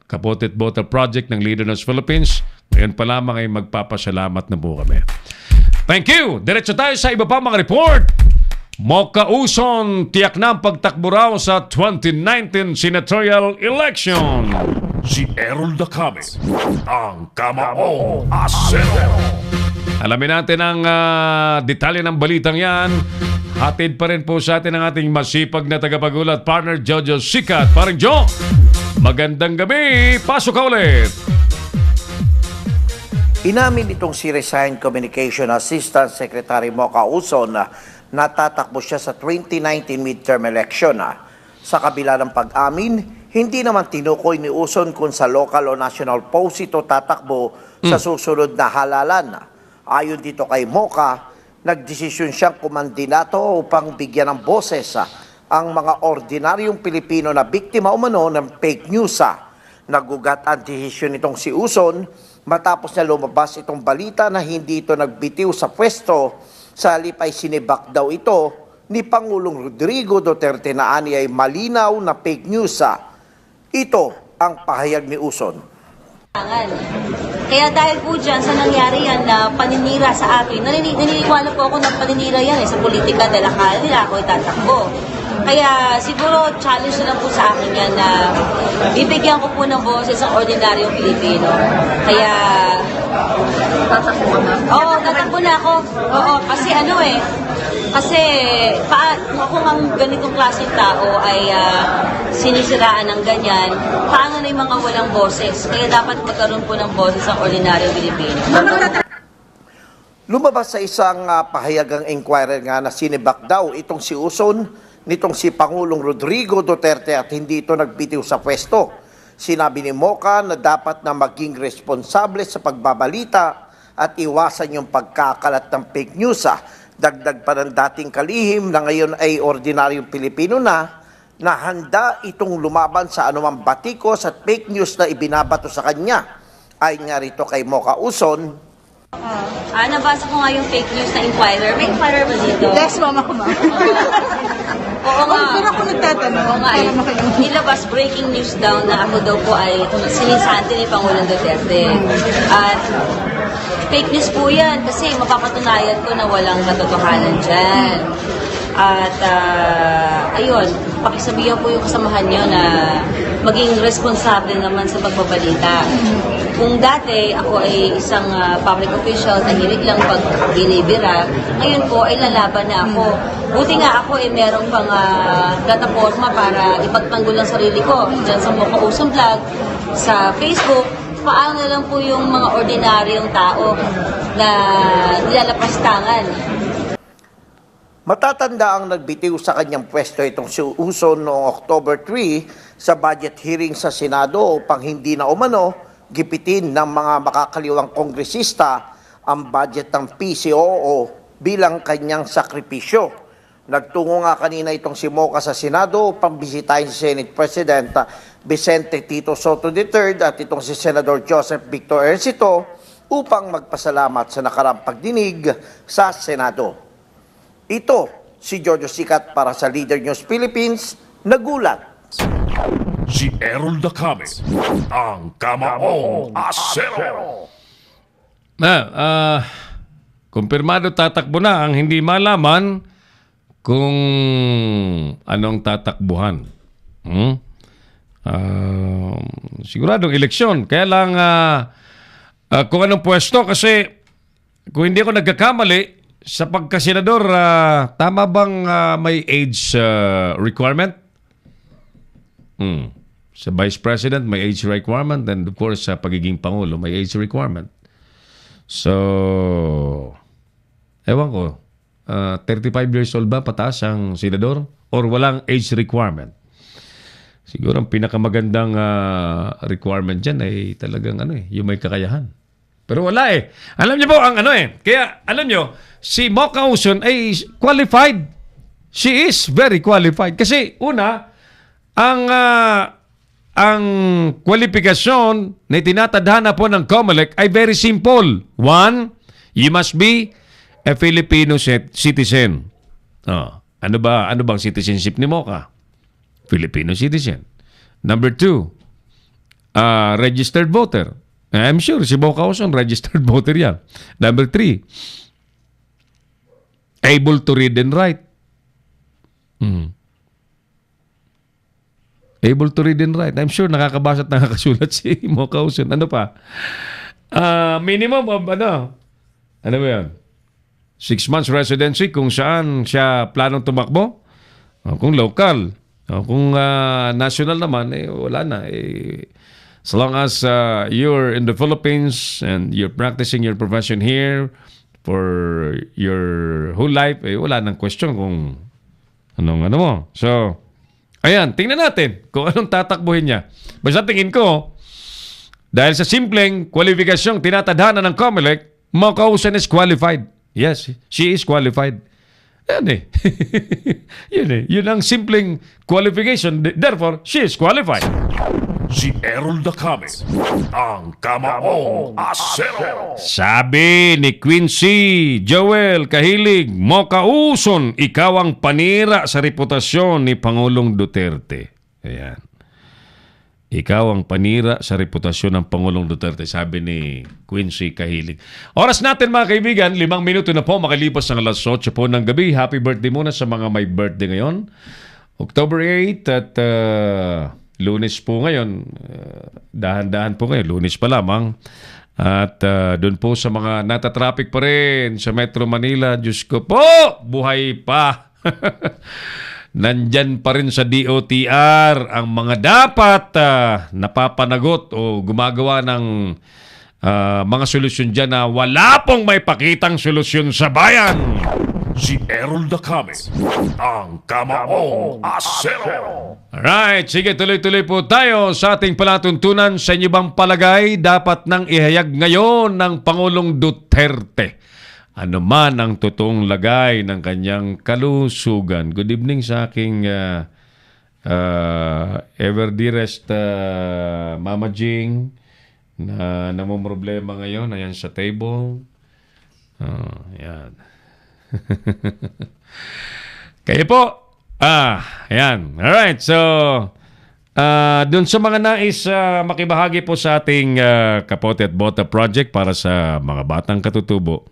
Kapote at Bota Project ng Leader Knows Philippines. Ngayon pa lamang ay magpapasalamat na po kami. Thank you! Diretso tayo sa iba pa mga report. Mokauson, tiyak na ang pagtakbo raw sa 2019 senatorial election. Si Errol Dacame, ang Kamaong Asero. Alamin natin ang detalye ng balitang yan. Hatid pa rin po sa atin ang ating masipag na tagapagulat partner Jojo Sikat. Parang Joe, magandang gabi. Pasok ka ulit. Inamin itong si Resigned Communication Assistant Secretary Mocha Uson na natatakbo siya sa 2019 midterm election. Sa kabila ng pag-amin, hindi naman tinukoy ni Uson kung sa local o national post ito tatakbo sa susunod na halalan. Ayon dito kay Mocha, nagdesisyon siyang kumandidato upang bigyan ng boses ang mga ordinaryong Pilipino na biktima umano ng fake news. Nagugat ang desisyon nitong si Uson matapos na lumabas itong balita na hindi ito nagbitiw sa pwesto, sa halip ay sinibak daw ito ni Pangulong Rodrigo Duterte na ani ay malinaw na fake news. Ito ang pahayag ni Uson. Kaya dahil po dyan sa nangyari yan na paninira sa akin, naniniwala po ako na paninira yan sa politika dahil akala nila ako itatakbo. Kaya siguro challenge na lang po sa akin yan na bibigyan ko po ng boses ang ordinaryong Pilipino. Kaya tatakbo ka na? Oo, tatakbo na ako. Oo, kasi kasi kung ang ganitong klaseng tao ay sinisiraan ng ganyan, paano na yung mga walang boses? Kaya dapat magkaroon po ng boses ang ordinaryong Pilipino. Lumabas sa isang pahayagang inquirer nga na sinibak daw itong si Uson nitong si Pangulong Rodrigo Duterte at hindi ito nagbitiw sa pwesto. Sinabi ni Moca na dapat na maging responsable sa pagbabalita at iwasan yung pagkakalat ng fake news. Dagdag pa ng dating kalihim na ngayon ay ordinaryong Pilipino na handa itong lumaban sa anumang batikos at fake news na ibinabato sa kanya. Ay nga rito kay Moca Uson, nabasa ko nga yung fake news na Inquirer. May Inquirer ba dito? Yes, mama ko, ma'am. Oo nga. Pero ako nagtatanong. Oo nga nilabas breaking news daw na ako daw po ay sinisanti ni Pangulong Duterte. At fake news po yan kasi mapapatunayan ko na walang katotohanan dyan. At ayun, pakisabihan po yung kasamahan nyo na maging responsable naman sa pagbabalita. Kung dati ako ay isang public official na hilig lang pag binibira, ngayon po ay lalaban na ako. Buti nga ako ay merong pang plataforma para ipagtanggol ang sarili ko. Diyan sa Moca Uson Vlog, sa Facebook, paano na lang po yung mga ordinaryong tao na nilalapastangan. Matatanda ang nagbitiw sa kanyang pwesto itong si Uson noong October 3 sa budget hearing sa Senado upang hindi na umano gipitin ng mga makakaliwang kongresista ang budget ng PCOO bilang kanyang sakripisyo. Nagtungo nga kanina itong si Moca sa Senado upang bisitahin si Senate President Vicente Tito Soto III at itong si Senador Joseph Victor Ejercito upang magpasalamat sa nakarang pagdinig sa Senado. Ito si Jojo Sikat para sa Leader News Philippines, nagulat. Si Errol Dacame, ang Kamaong Asero. Kumpirmado tatakbo na ang hindi malaman kung anong tatakbuhan. Siguradong eleksyon. Kaya lang kung anong pwesto kasi kung hindi ako nagkakamali sa pagkasenador, tama bang may age requirement? Sa Vice President, may age requirement. And of course, sa pagiging Pangulo, may age requirement. So, ewan ko, 35 years old ba pataas ang senador? Or walang age requirement? Siguro ang pinakamagandang requirement dyan ay talagang yung may kakayahan. Pero wala eh. Alam niyo po ang Kaya alam niyo, si Moca Uson ay qualified. She is very qualified. Kasi una, ang kwalifikasyon na tinatadhana po ng COMELEC ay very simple. One, you must be a Filipino citizen. Ano bang citizenship ni Moca? Filipino citizen. Number two, registered voter. I'm sure si Moca Uson registered voter yan. Number three, able to read and write. Able to read and write. I'm sure nakakabasa at nakakasulat si Moca Uson. Ano pa? Minimum of ano ba yan? 6 months residency kung saan siya planong tumakbo. Kung local. Kung national naman, wala na. As long as you're in the Philippines and you're practicing your profession here for your whole life, wala nang question kung anong mo. So, ayan, tingnan natin kung anong tatakbuhin niya. Basta tingin ko, dahil sa simpleng kwalifikasyong tinatadhana ng COMELEC, Moca Uson is qualified. Yes, she is qualified. Yan Yun ang simpleng qualification. Therefore, she is qualified. Si Errol Dacame, ang Kamaong Asero. Sabi ni Quincy Joel Kahilig, Moca Uson, ikaw ang panira sa reputasyon ni Pangulong Duterte. Ayan. Ikaw ang panira sa reputasyon ng Pangulong Duterte, sabi ni Quincy Kahilig. Oras natin mga kaibigan, 5 minuto na po makalipas ng alas 8 po ng gabi. Happy birthday muna sa mga may birthday ngayon. October 8 at Lunes po ngayon. Dahan-dahan po ngayon. Lunes pa lamang. At doon po sa mga natatraffic pa rin sa Metro Manila, Diyos ko po, buhay pa. Nandyan pa rin sa DOTR ang mga dapat napapanagot o gumagawa ng mga solusyon dyan na wala pong may pakitang solusyon sa bayan. Si Errol Dacame, ang Kamaong Asero. Alright, sige, tuloy-tuloy po tayo sa ating palatuntunan. Sa inyo bang palagay dapat nang ihayag ngayon ng Pangulong Duterte ano man ang totoong lagay ng kanyang kalusugan? Good evening sa aking ever dearest Mama Jing na namumroblema ngayon. Ayan sa table. Ayan. Kayo po. Ayan. Alright. So, dun sa mga nais makibahagi po sa ating Kapote at Bota Project para sa mga batang katutubo,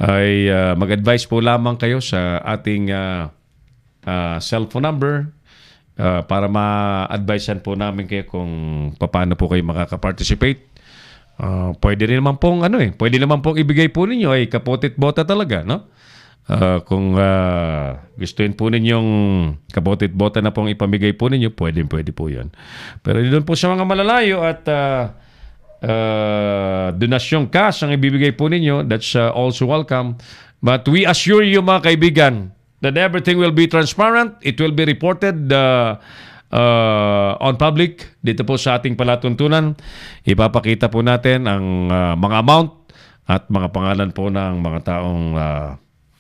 ay mag-advise po lamang kayo sa ating cellphone number para ma-advisean po namin kayo kung paano po kayo makaka-participate. Pwede rin naman pong pwede naman pong ibigay po ninyo ay Kapote at Bota talaga, no? Kung gustuin po ninyong Kapote at Bota na pong ipamigay po ninyo, pwede po yan. Pero doon po sa mga malalayo at donasyong cash ang ibibigay po ninyo, that's also welcome. But we assure you mga kaibigan that everything will be transparent. It will be reported on public dito po sa ating palatuntunan. Ipapakita po natin ang mga amount at mga pangalan po ng mga taong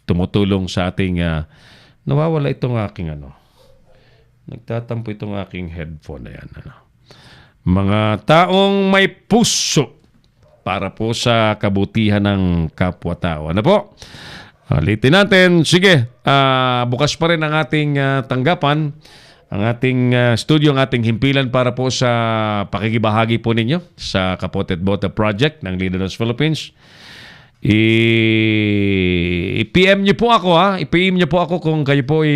tumutulong sa ating nawawala itong aking nagtatampo itong aking headphone na yan. Mga taong may puso para po sa kabutihan ng kapwa-tao. Ano po? Ulitin natin. Sige, bukas pa rin ang ating tanggapan, ang ating studio, ang ating himpilan para po sa pakikibahagi po ninyo sa Kapote at Bota Project ng Leaders Philippines. I-PM niyo po ako, I-PM niyo po ako kung kayo po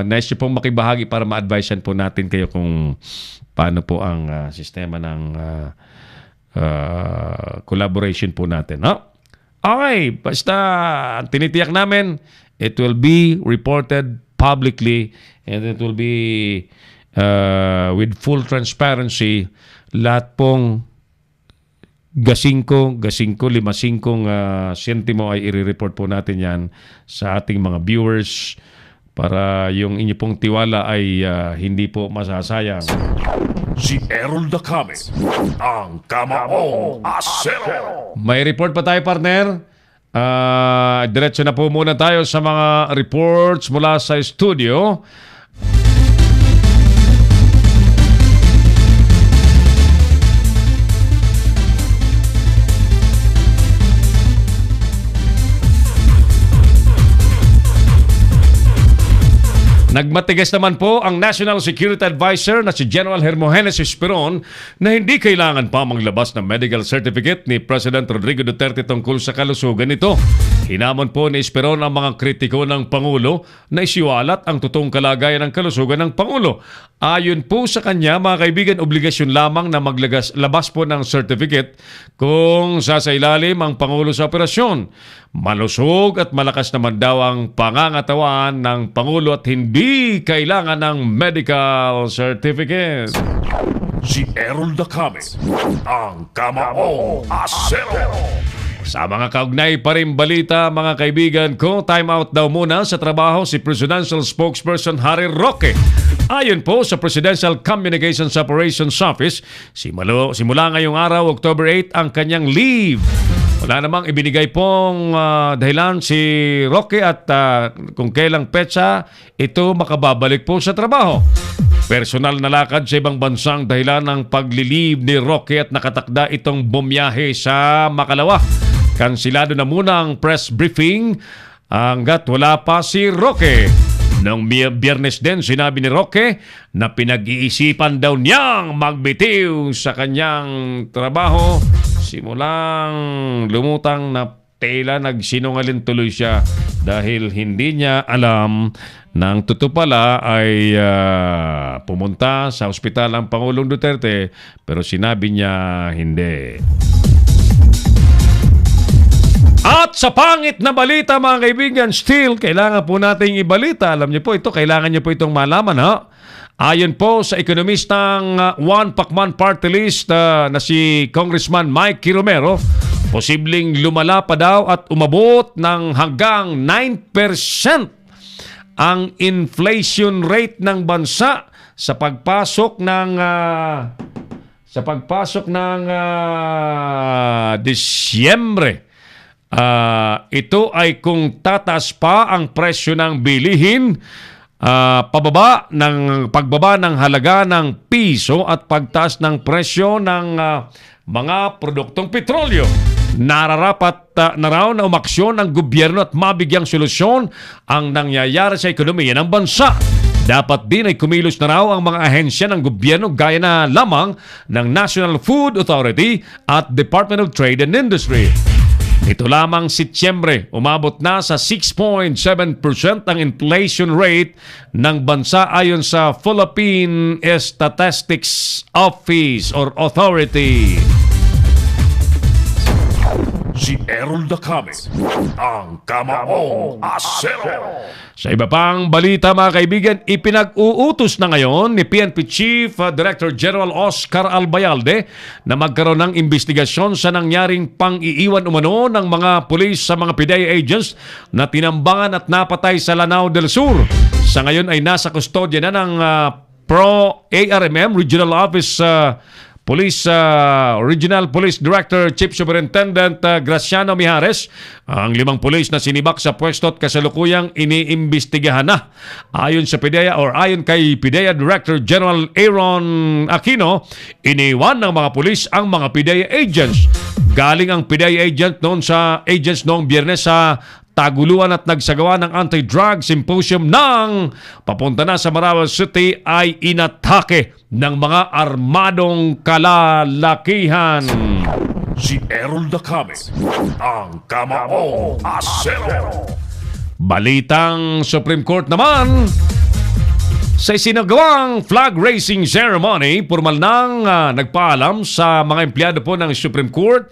nice niyo pong makibahagi para ma-advisean po natin kayo kung paano po ang sistema ng collaboration po natin. Okay, basta tinitiyak namin, it will be reported publicly and it will be with full transparency. Lahat pong gasingko, 5 sentimo ay i-report po natin yan sa ating mga viewers para yung inyo pong tiwala ay hindi po masasayang. Si Errol Dacame, ang Kamaong Asero. May report pa tayo, partner? Diretso na po muna tayo sa mga reports mula sa studio. Nagmatigas naman po ang National Security Advisor na si General Hermogenes Esperon na hindi kailangan pa manglabas ng medical certificate ni President Rodrigo Duterte tungkol sa kalusugan nito. Hinamon po ni Esperon ang mga kritiko ng Pangulo na isiwalat ang totoong kalagayan ng kalusugan ng Pangulo. Ayon po sa kanya, mga kaibigan, obligasyon lamang na labas po ng certificate kung sasailalim ang Pangulo sa operasyon. Malusog at malakas naman daw ang pangangatawan ng Pangulo at hindi kailangan ng medical certificate. Si Errol Dacame, ang Kamaong Asero. Sa mga kaugnay pa rin balita, mga kaibigan ko, time out daw muna sa trabaho si Presidential Spokesperson Harry Roque. Ayon po sa Presidential Communications Operations Office, simula ngayong araw, October 8, ang kanyang leave. Wala namang ibinigay pong dahilan si Roque at kung kailang petsa ito makababalik po sa trabaho. Personal na lakad sa ibang bansang dahilan ng paglilive ni Roque at nakatakda itong bumiyahe sa Makalawa. Kansilado na muna ang press briefing hanggat wala pa si Roque. Noong Biyernes din, sinabi ni Roque na pinag-iisipan daw niyang magbitiw sa kanyang trabaho. Simulang lumutang na tela, nagsinungaling tuloy siya dahil hindi niya alam na ang totoo pala ay pumunta sa ospital ang Pangulong Duterte pero sinabi niya hindi. At sa pangit na balita mga kaibigan, still kailangan po nating ibalita. Alam niyo po ito, kailangan niyo po itong malaman ha. Ayon po sa ekonomistang One Pacman Party List na si Congressman Mikey Romero, posibleng lumala pa daw at umabot ng hanggang 9% ang inflation rate ng bansa sa pagpasok ng Disyembre. Ito ay kung tataas pa ang presyo ng bilihin, pagbaba ng halaga ng piso at pagtaas ng presyo ng mga produktong petrolyo. Nararapat na raw na umaksyon ang gobyerno at mabigyang solusyon ang nangyayari sa ekonomiya ng bansa. Dapat din ay kumilos na raw ang mga ahensya ng gobyerno gaya na lamang ng National Food Authority at Department of Trade and Industry. Ito lamang Setyembre, umabot na sa 6.7% ang inflation rate ng bansa ayon sa Philippine Statistics Office or Authority. Si Errol Dacame, ang Kamaong Asero. Sa iba pang balita mga kaibigan, ipinag-uutos na ngayon ni PNP Chief Director General Oscar Albayalde na magkaroon ng investigasyon sa nangyaring pang-iiwan umano ng mga pulis sa mga PIDEA agents na tinambangan at napatay sa Lanao del Sur. Sa ngayon ay nasa kustodya na ng Pro-ARMM Regional Office Regional Police Director Chief Superintendent Graciano Mijares ang 5 pulis na sinibak sa pwesto at kasalukuyang iniimbestigahan na. Ayon kay PIDEA Director General Aaron Aquino, iniwan ng mga pulis ang mga PIDEA agents. Galing ang PIDEA agents noong Biyernes sa Taguluan at nagsagawa ng anti-drug symposium ng papunta na sa Marawi City ay inatake ng mga armadong kalalakihan. Si Errol Dacame, ang Kamaong Asero. Balitang Supreme Court naman, sa isinagawang flag raising ceremony, formal nang nagpaalam sa mga empleyado po ng Supreme Court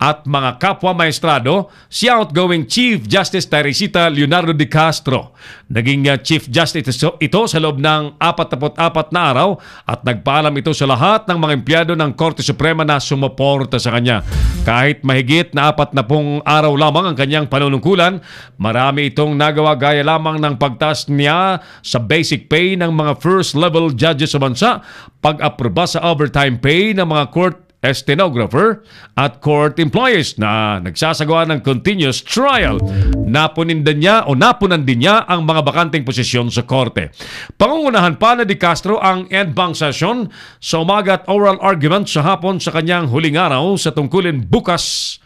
at mga kapwa maestrado si outgoing Chief Justice Teresita Leonardo de Castro. Naging Chief Justice ito sa loob ng 44 na araw at nagpaalam ito sa lahat ng mga empleyado ng Korte Suprema na sumuporta sa kanya. Kahit mahigit na 40 araw lamang ang kanyang panunungkulan, marami itong nagawa gaya lamang ng pagtaas niya sa basic pay ng mga first-level judges sa bansa, pag-aproba sa overtime pay ng mga court stenographer at court employees na nagsasagawa ng continuous trial. Napunan din niya ang mga bakanteng posisyon sa korte. Pangungunahan pa na De Castro ang en banc session sa umaga at oral argument sa hapon sa kanyang huling araw sa tungkulin bukas.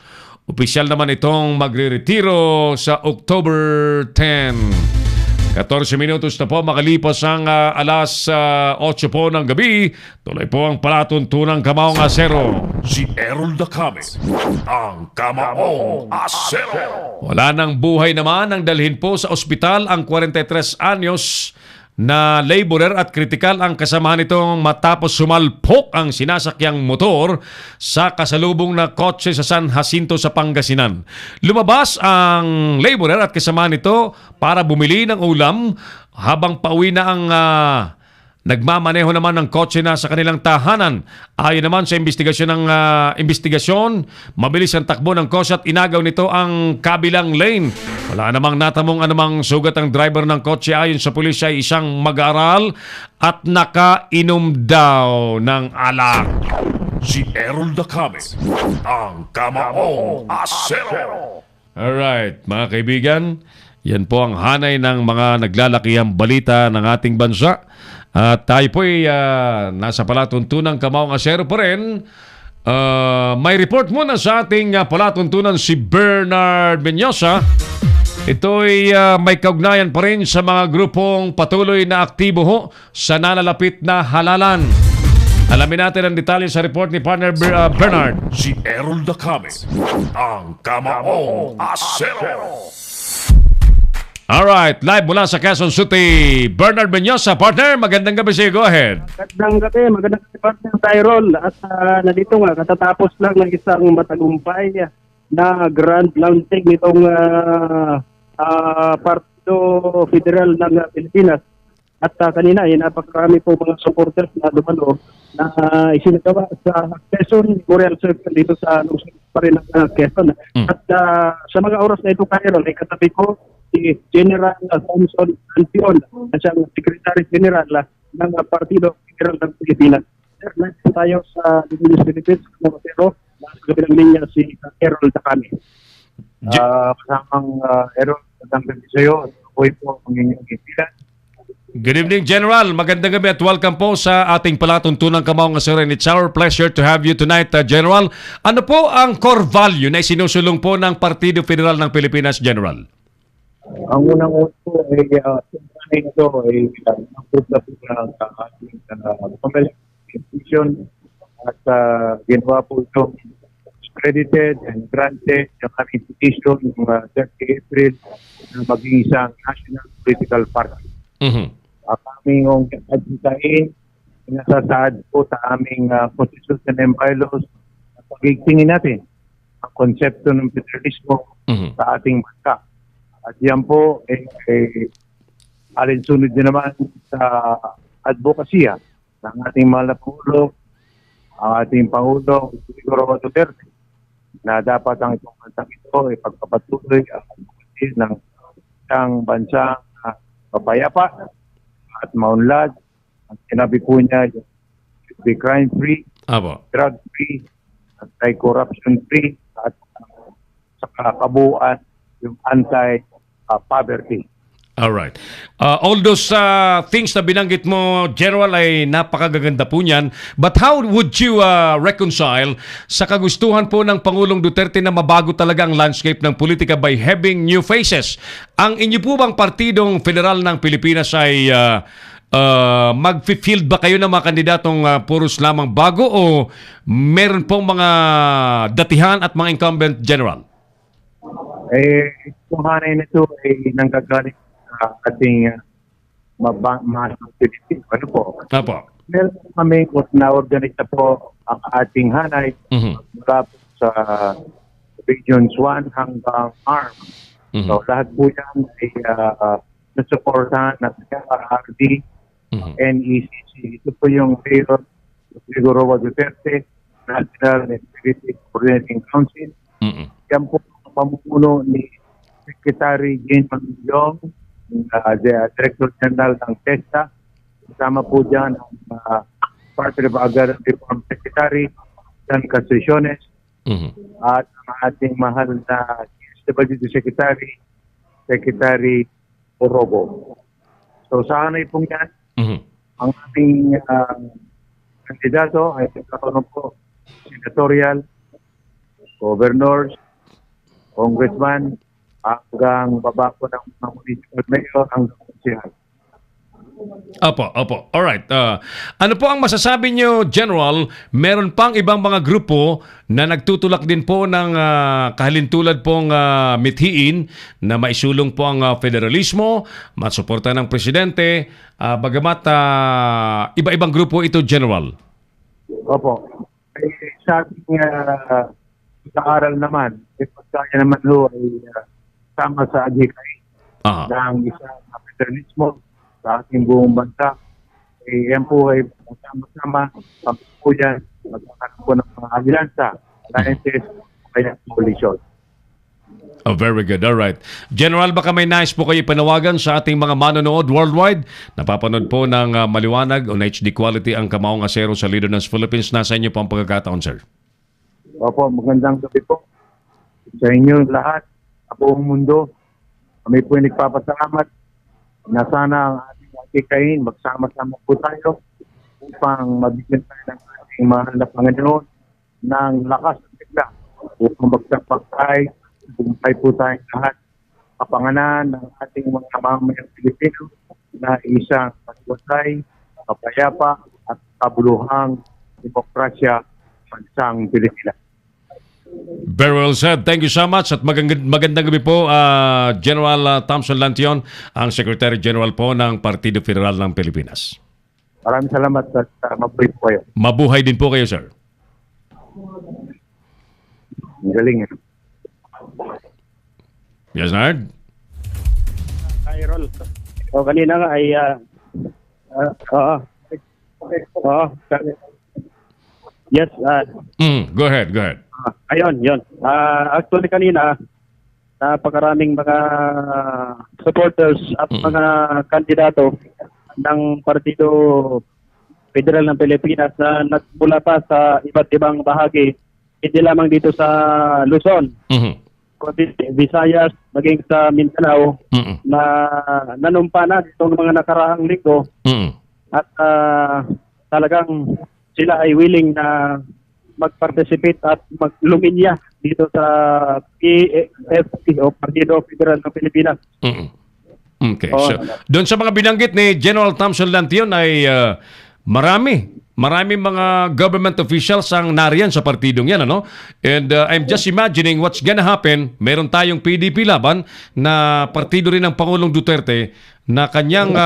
Opisyal naman itong magre-retiro sa October 10. 14 minutos na po makalipas ang alas 8 po ng gabi. Tuloy po ang palatuntunang Kamaong Asero. Si Errol Dacame, ang Kamaong Asero. Wala nang buhay naman ang dalhin po sa ospital ang 43 anyos na laborer at kritikal ang kasamahan nitong matapos sumalpok ang sinasakyang motor sa kasalubong na kotse sa San Jacinto sa Pangasinan. Lumabas ang laborer at kasamahan nito para bumili ng ulam habang pauwi na ang nagmamaneho naman ng kotse na sa kanilang tahanan. Ayon naman sa investigasyon, mabilis ang takbo ng kotse at inagaw nito ang kabilang lane. Wala namang natamong anumang sugat ang driver ng kotse. Ayon sa pulis ay isang mag-aaral at nakainom daw ng alak. Si Errol Dacame, ang Kamaong Asero. Alright, mga kaibigan, yan po ang hanay ng mga naglalakihang balita ng ating bansa. At tayo po ay nasa palatuntunang Kamaong Asero pa rin. May report muna sa ating palatuntunan si Bernard Menyosa. Ito ay may kaugnayan pa rin sa mga grupong patuloy na aktibo ho sa nalalapit na halalan. Alamin natin ang detalye sa report ni partner Bernard. Si Errol Dacame, ang Kamaong Asero. Alright, live mula sa Quezon City, Bernard Menyosa. Partner, magandang gabi sa'yo. Go ahead. Magandang gabi, partner Tyrol. At nandito nga, katatapos lang ng isang matagumpay na grand launching nitong Partido Federal ng Pilipinas. At kanina, napakarami po mga supporters na dumalo na isinagawa sa Quezon Memorial Circle dito sa lungsod pa rin ng Quezon. At sa mga oras na ito, Tyrol, ay katabi ko si General Thompson Antion, na siyang Secretary General ng Partido Federal ng Pilipinas. Sir, nandito tayo sa Linya Philippines, pero nasa kabilang linya si Errol Takami. Kasamang Errol, magandang gabi sa iyo. Ako'y po ang inyong ipilan. Good evening, General. Magandang gabi at welcome po sa ating palatuntunang Kamaong Asiron. It's our pleasure to have you tonight, General. Ano po ang core value na isinusulong po ng Partido Federal ng Pilipinas, General? Ang unang po ay ito ay ang pagpunta sa ating family institution at ginawa po ito credited and granted yung aming petition ng 30 April na maging isang national political party. Ang aming advocain, nasasaad po sa aming constitution and bylaws at pagigtingin natin ang konsepto ng federalismo sa ating bansa. At yan po alinsunod din naman sa advokasya ng ating mahal na Pangulo, ang ating Pangulo, Rodrigo Duterte, na dapat ang itong bansang ito ay pagpapatuloy ang advokasya ng isang bansang papayapa at maunlad. Ang sinabi po niya, be crime-free, drug-free, anti-corruption-free, at sa kabuuan yung anti-poverty. Alright. All those things na binanggit mo, General, ay napakagaganda po niyan. But how would you reconcile sa kagustuhan po ng Pangulong Duterte na mabago talaga ang landscape ng politika by having new faces? Ang inyo po bang Partidong Federal ng Pilipinas ay mag-field ba kayo ng mga kandidatong puros lamang bago o meron pong mga datihan at mga incumbent, General? Itong hanay na ito ay nanggagaling sa ating activity. Ano po? Apo. Meron kami na-organize na po ang ating hanay mula po sa Regions 1 hanggang ARM. So lahat po yan ay nasuportahan ng RRD, NECC. Ito po yung Mayor Rodrigo Duterte, National Executive Coordinating Council. Yan po pamumuno ni Secretary Jane Mangyong, Director General ng TESTA. Kasama po dyan ang Party of Agrarian Reform Secretary, Dan Castriciones, at ang ating mahal na SWD Secretary, Secretary Orobo. So sa hanay pong yan, ang aming kandidato ay nagkakaroon po senatorial, governors, congressman, hanggang baba po ng mga municipal mayor hanggang konsehal. Opo. Alright. Ano po ang masasabi nyo, General? Meron pang ibang mga grupo na nagtutulak din po ng kahalintulad pong mithiin na maisulong po ang federalismo, masuporta ng presidente, bagamat iba-ibang grupo ito, General. Opo. Sa ating pag-aaral naman, pagkaya naman ho ay sama sa adhikain ng isang federalismo sa ating buong bansa. Yan po ay sama-sama po yan, magkakaroon po ng mga alyansa, alliances, kaya coalition. Oh, very good. All right. General, baka may nais po kayo panawagan sa ating mga manonood worldwide. Napapanood po ng maliwanag on HD quality ang Kamaong Asero sa Lidonas, Philippines. Nasa inyo po ang pagkakataon, sir. Opo, magandang gabi po sa inyo lahat, sa buong mundo. Kami po ay nagpapasalamat na sana ang ating atikain, magsama-sama po tayo upang mabigyan tayo ng ating mahal na Panginoon ng lakas at bigla upang magsapaktay, bumpay po tayong lahat kapanganan ng ating mga mamamayang Pilipino na isang matiwasay, kapayapa at kabuluhang demokrasya bansang Pilipinas. Very well said. Thank you so much at magandang gabi po, General Thompson Lantion, ang Secretary General po ng Partido Federal ng Pilipinas. Maraming salamat at mabuhay po kayo. Mabuhay din po kayo, sir. Ang galing eh. Yes, Nard? Rol. O kanina nga ay yes, Go ahead. ayun, yun. Actually kanina napakaraming mga supporters at mga kandidato ng Partido Federal ng Pilipinas na nagmula pa sa iba't ibang bahagi, hindi lamang dito sa Luzon, kundi Visayas, maging sa Mindanao, na nanumpa na itong mga nakaraang linggo, at talagang sila ay willing na mag-participate at magluminya dito sa PFP o Partido Federal ng Pilipinas. Okay. So, doon sa mga binanggit ni General Thompson Lantion ay marami mga government officials ang nariyan sa partidong yan, ano? And I'm just imagining what's gonna happen. Meron tayong PDP laban na partido rin ng Pangulong Duterte na kanyang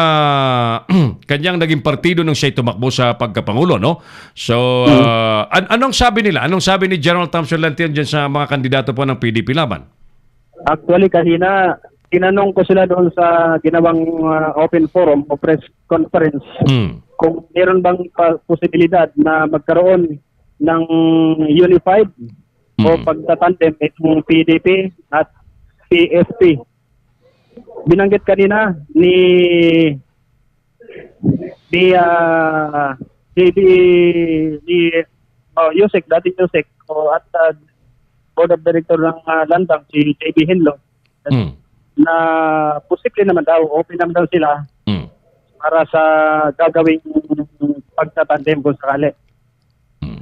naging partido nung siya'y tumakbo sa pagkapangulo, no? So, anong sabi nila? Anong sabi ni General Thompson Lantion dyan sa mga kandidato po ng PDP laban? Actually, kanina, tinanong ko sila doon sa ginawang open forum o press conference kung meron bang posibilidad na magkaroon ng unified o pagtatandem itong PDP at PFP. Binanggit kanina ni Yusek, dating Yusek, at Board of Director ng Landang, si JB Hinlo, na posible naman daw, open naman daw sila para sa gagawing pagtatandem kung sakali.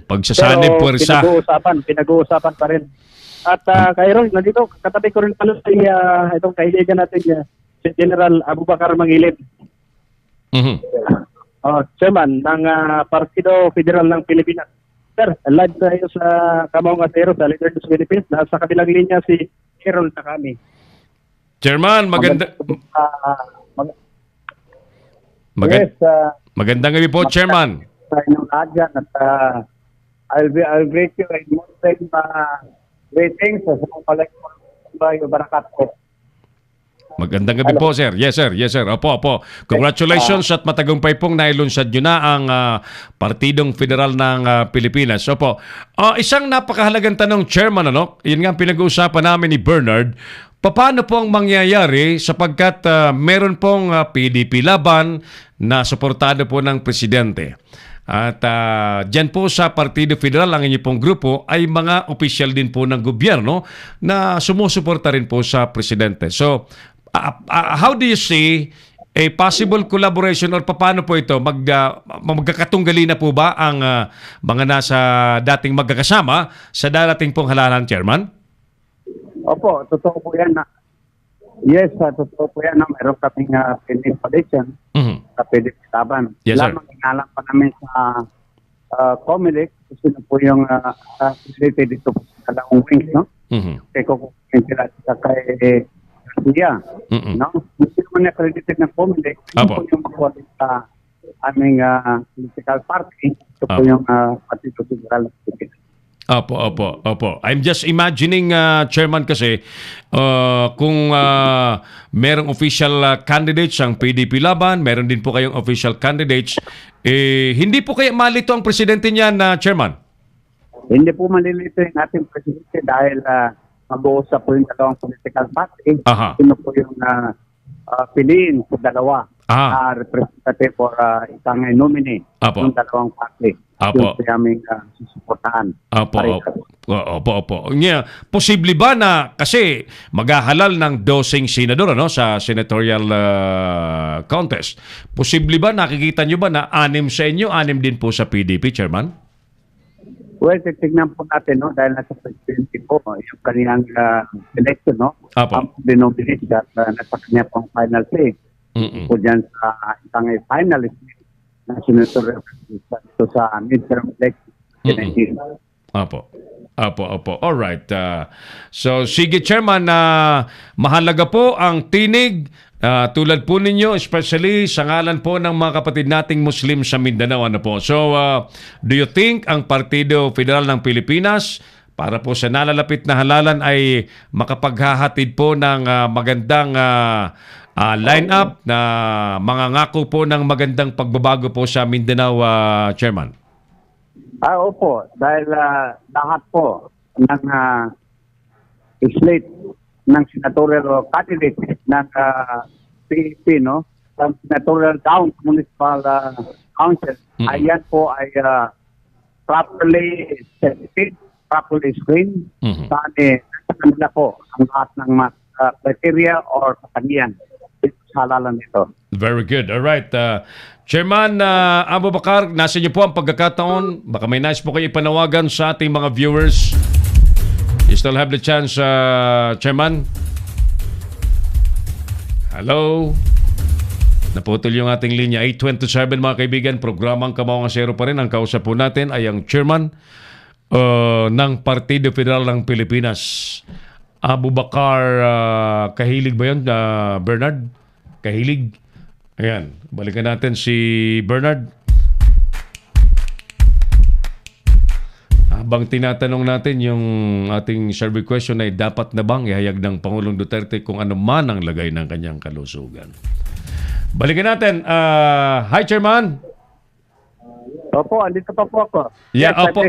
Pagsasanib puwersa. Pinag-uusapan pa rin. At kay Ron, nandito, katabi ko rin pala itong kaibigan natin, si General Abubakar Mangilid. Chairman ng Partido Federal ng Pilipinas. Sir, live tayo sa Kamaong Asero sa Leader of Philippines. Nasa kabilang linya si Errol Takami. Chairman, magandang gabi po, Chairman. I'll greet you in Muslim greetings. Magandang gabi po, sir. Yes, sir. Opo. Congratulations at matagumpay pong nailunsad nyo na ang Partidong Federal ng Pilipinas. Opo. Isang napakahalagang tanong, Chairman, ano? Yun nga pinag-uusapan namin ni Bernard. Paano po ang mangyayari sapagkat meron pong PDP laban na suportado po ng Presidente? At dyan po sa Partido Federal, ang inyo pong grupo ay mga opisyal din po ng gobyerno na sumusuporta rin po sa Presidente. So, how do you see a possible collaboration or paano po ito? Magkakatunggali na po ba ang mga nasa dating magkakasama sa darating pong halalan, Chairman? Opo, totoo po yan. Yes, totoo po yan. Meron kaming pending coalition sa PDP laban. Yes, sir. Lamang inalang pa namin sa COMELEC kasi na po yung facility dito po sa Kalaong Wings, no? Kaya kukunin sila sa kay Garcia, no? Hindi naman accredited ng COMELEC. Ito po yung makuha sa aming political party. Ito po yung Partido Federal ng Pilipinas. Opo. I'm just imagining, Chairman, kasi kung merong official candidates ang PDP laban, meron din po kayong official candidates, hindi po kaya malito ang presidente niyan, Chairman? Hindi po malilito yung ating presidente dahil mag-uusap po yung dalawang political party. Sino po yung piliin sa dalawa representative for isang nominee ng dalawang party. Yung aming susuportahan. Opo. Posible ba na, kasi maghahalal ng 12 senador sa senatorial contest, posible ba nakikita nyo ba na 6 sa inyo, 6 din po sa PDP, Chairman? Well, titignan po natin, no, dahil nasa presidente po, yung kanyang election, no? Ang dinominate at nasa kanya pong final say. Po dyan sa isang finalist na senator dito sa midterm election. Opo. Opo. Alright. So, sige, Chairman, mahalaga po ang tinig tulad po ninyo, especially sa ngalan po ng mga kapatid nating Muslim sa Mindanao. Ano po? So, do you think ang Partido Federal ng Pilipinas para po sa nalalapit na halalan ay makapaghahatid po ng magandang line-up na mangangako po ng magandang pagbabago po sa Mindanao, Chairman? Opo, dahil lahat po ng slate ng senatorial candidate ng PAP, no? Ng senatorial town municipal council, ayan po ay properly selected, properly screened. Sa kanila po ang lahat ng criteria or katangian sa halalan nito. Very good. All right. Chairman Abu Bakar, nasa inyo po ang pagkakataon. Baka may nice po kayo ipanawagan sa ating mga viewers. You still have the chance, Chairman. Hello? Naputol yung ating linya. 827 mga kaibigan. Programang Kamawang Asero pa rin. Ang kausap po natin ay ang Chairman ng Partido Federal ng Pilipinas. Abu Bakar, kahilig ba yun, Bernard? Kahilig? Ayan, balikan natin si Bernard. Habang tinatanong natin yung ating survey question ay dapat na bang ihayag ng Pangulong Duterte kung ano man ang lagay ng kanyang kalusugan. Balikan natin. Hi, Chairman. Opo, andito pa po ako. Yeah, yes, opo.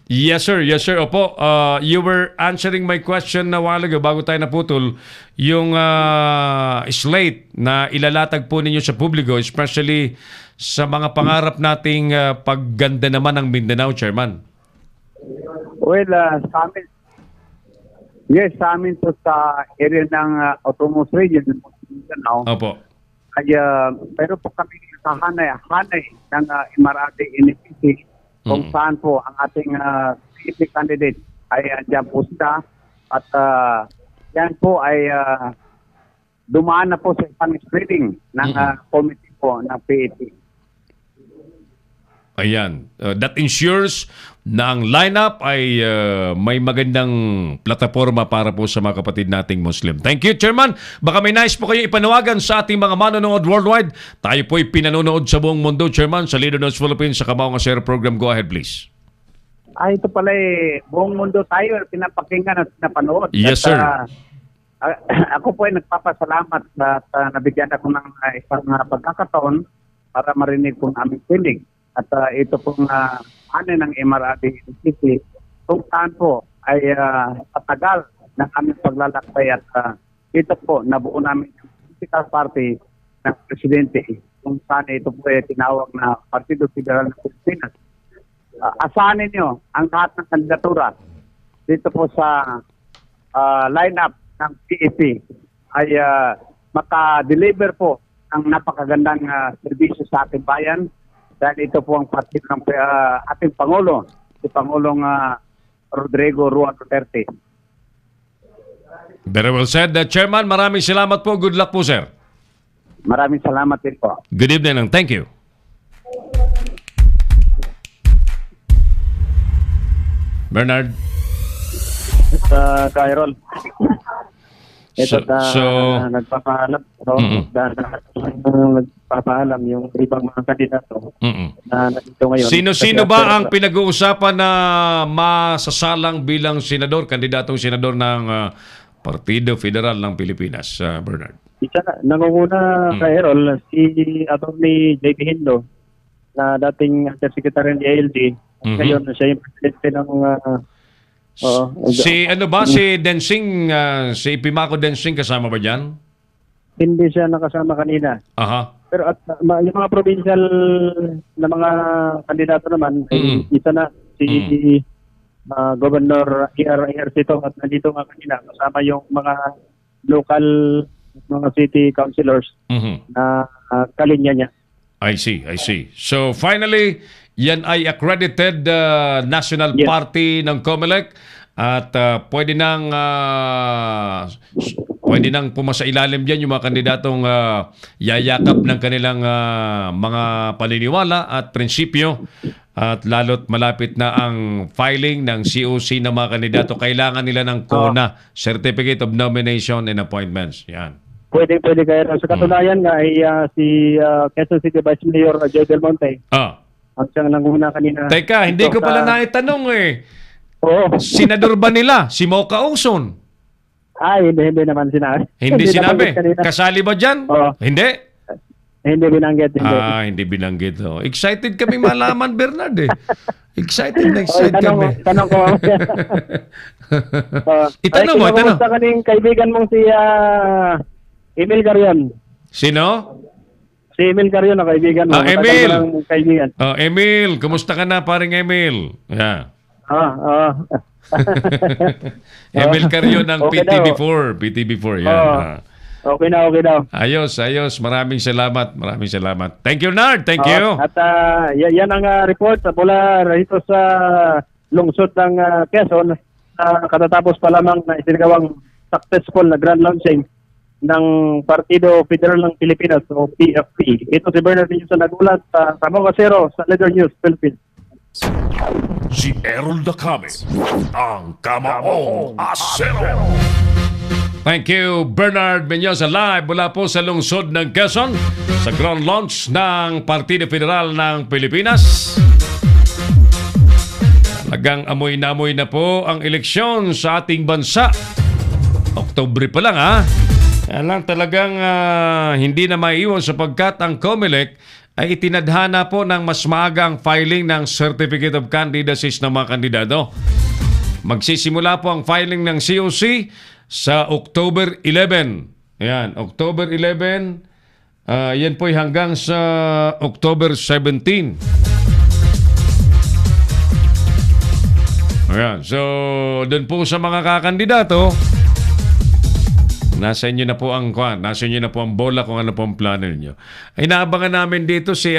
Yes, sir. Opo, you were answering my question na while ago bago tayo naputol. Yung slate na ilalatag po ninyo sa publiko, especially sa mga pangarap nating pagganda naman ng Mindanao, Chairman. Well, sa amin, yes, sa amin po sa area ng Autonomous Region ng Mindanao. Opo. Ay, pero po kami sa hanay ng MRRD NPC kung saan po ang ating PAP candidate ay andyan po sila at yan po ay dumaan na po sa isang screening ng committee po ng PAP. Ayan. That ensures na ang lineup ay may magandang plataforma para po sa mga kapatid nating Muslim. Thank you, Chairman. Baka may nice po kayo ipanawagan sa ating mga manonood worldwide. Tayo po'y pinanonood sa buong mundo, Chairman, sa Leader News Philippines, sa Kamawang Asero program. Go ahead, please. Ito pala buong mundo tayo pinapakinggan at pinapanood. Yes, at, sir. Ako po ay nagpapasalamat at nabigyan ako ng isang pagkakataon para marinig po ang aming pinig. At ito pong ano ng MRRD NPC kung saan po ay patagal ng aming paglalakbay at ito po nabuo namin yung political party ng presidente kung saan ito po ay tinawag na Partido Federal ng Pilipinas. Asahan ninyo ang lahat ng kandidatura dito po sa lineup ng PAP ay maka-deliver po ng napakagandang serbisyo sa ating bayan. Dahil ito po ang partido ng ating Pangulo, si Pangulong Rodrigo Roa Duterte. Very well said. Chairman, maraming salamat po. Good luck po, sir. Maraming salamat din po. Good evening and thank you. Bernard. Cairol. Nagpapaalam. Nagpapaalam yung ibang mga kandidato na nandito ngayon. Sino ba ang pinag-uusapan na masasalang bilang senador, kandidatong senador ng Partido Federal ng Pilipinas, Bernard? Isa na, nangunguna kay Errol, si Atty. J.B. Hindo, na dating Undersecretary ng ALD. Ngayon, siya yung presidente ng si Densing, si Pimaco Densing kasama ba dyan? Hindi siya nakasama kanina. Aha. Pero at yung mga provincial na mga kandidato naman, isa na si Governor E.R. Sito at nandito nga kanina kasama yung mga local mga city councilors na kalinya niya. I see. So finally, yan ay accredited national party ng COMELEC at pwede nang pumasa ilalim diyan yung mga kandidatong yayakap ng kanilang mga paniniwala at prinsipyo At lalo't malapit na ang filing ng COC ng mga kandidato, kailangan nila ng CONA, Certificate of Nomination and Appointments. Yan. Pwede kayo. Sa katunayan nga ay si Quezon City Vice Mayor Joy Del Monte. Ang siyang nanguna kanina. Teka, hindi ko pala naitanong eh. Oo. Senador ba nila? Si Mocha Ongson? Ay, hindi naman sinabi. Hindi sinabi? Kasali ba dyan? Oo. Hindi? Hindi binanggit. Hindi binanggit. Oh. Excited kami malaman, Bernard eh. Excited kami. Tanong ko. Itanong mo. Kumusta kaning kaibigan mong si Emil Carion? Sino? Si Emil Carion na kaibigan mo. Emil. Kaibigan. Emil. Kumusta ka na, paring Emil? Yeah. Emil Carion ng Okay PTV4. Yan. Okay na. Ayos. Maraming salamat. Thank you, Nard. Thank you. At yan ang report mula rito sa lungsod ng Quezon. Katatapos pa lamang na isinagawang successful na grand launching ng Partido Federal ng Pilipinas o PFP. Ito si Bernard Niño sa nagulat sa Tamong Asero sa Leader News Philippines. Si Errol Dacame, ang Kamaong Asero. Thank you, Bernard Menyoza, live mula po sa lungsod ng Quezon sa grand launch ng Partido Federal ng Pilipinas. Talagang amoy na po ang eleksyon sa ating bansa. Oktubre pa lang Kaya lang talagang hindi na maiiwan sapagkat ang COMELEC ay itinadhana po ng mas maagang filing ng Certificate of Candidacies ng mga kandidato. Magsisimula po ang filing ng COC sa October 11. Ayan, October 11. Yan po hanggang sa October 17. Ayan, so doon po sa mga kakandidato, nasa inyo na po ang bola kung ano po ang plano niyo. Ay naabangan namin dito si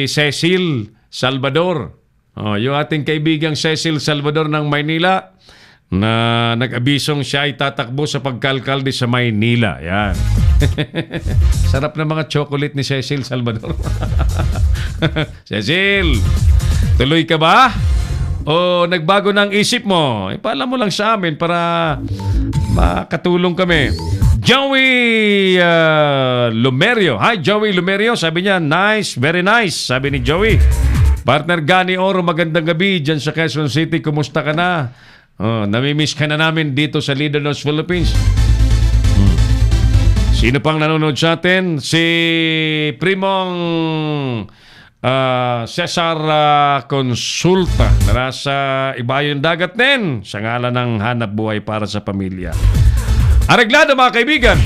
Cecil Salvador. Yung ating kaibigang Cecil Salvador ng Maynila na nag-abisong siya ay tatakbo sa pagkalkalde sa Maynila. Yan. Sarap na mga chocolate ni Cecil Salvador. Cecil, tuloy ka ba? O nagbago ng isip mo? Ipaalam mo lang sa amin para makatulong kami. Joey Lumerio. Hi, Joey Lumerio. Sabi niya, nice, very nice. Sabi ni Joey. Partner Gani Oro, magandang gabi dyan sa Quezon City. Kumusta ka na? Namimiss ka na namin dito sa Leader News Philippines. Sino pang nanonood sa atin? Si Primong Cesar Consulta na nasa Ibayong Dagat din sa ngalan ng hanap buhay para sa pamilya. Areglado mga kaibigan.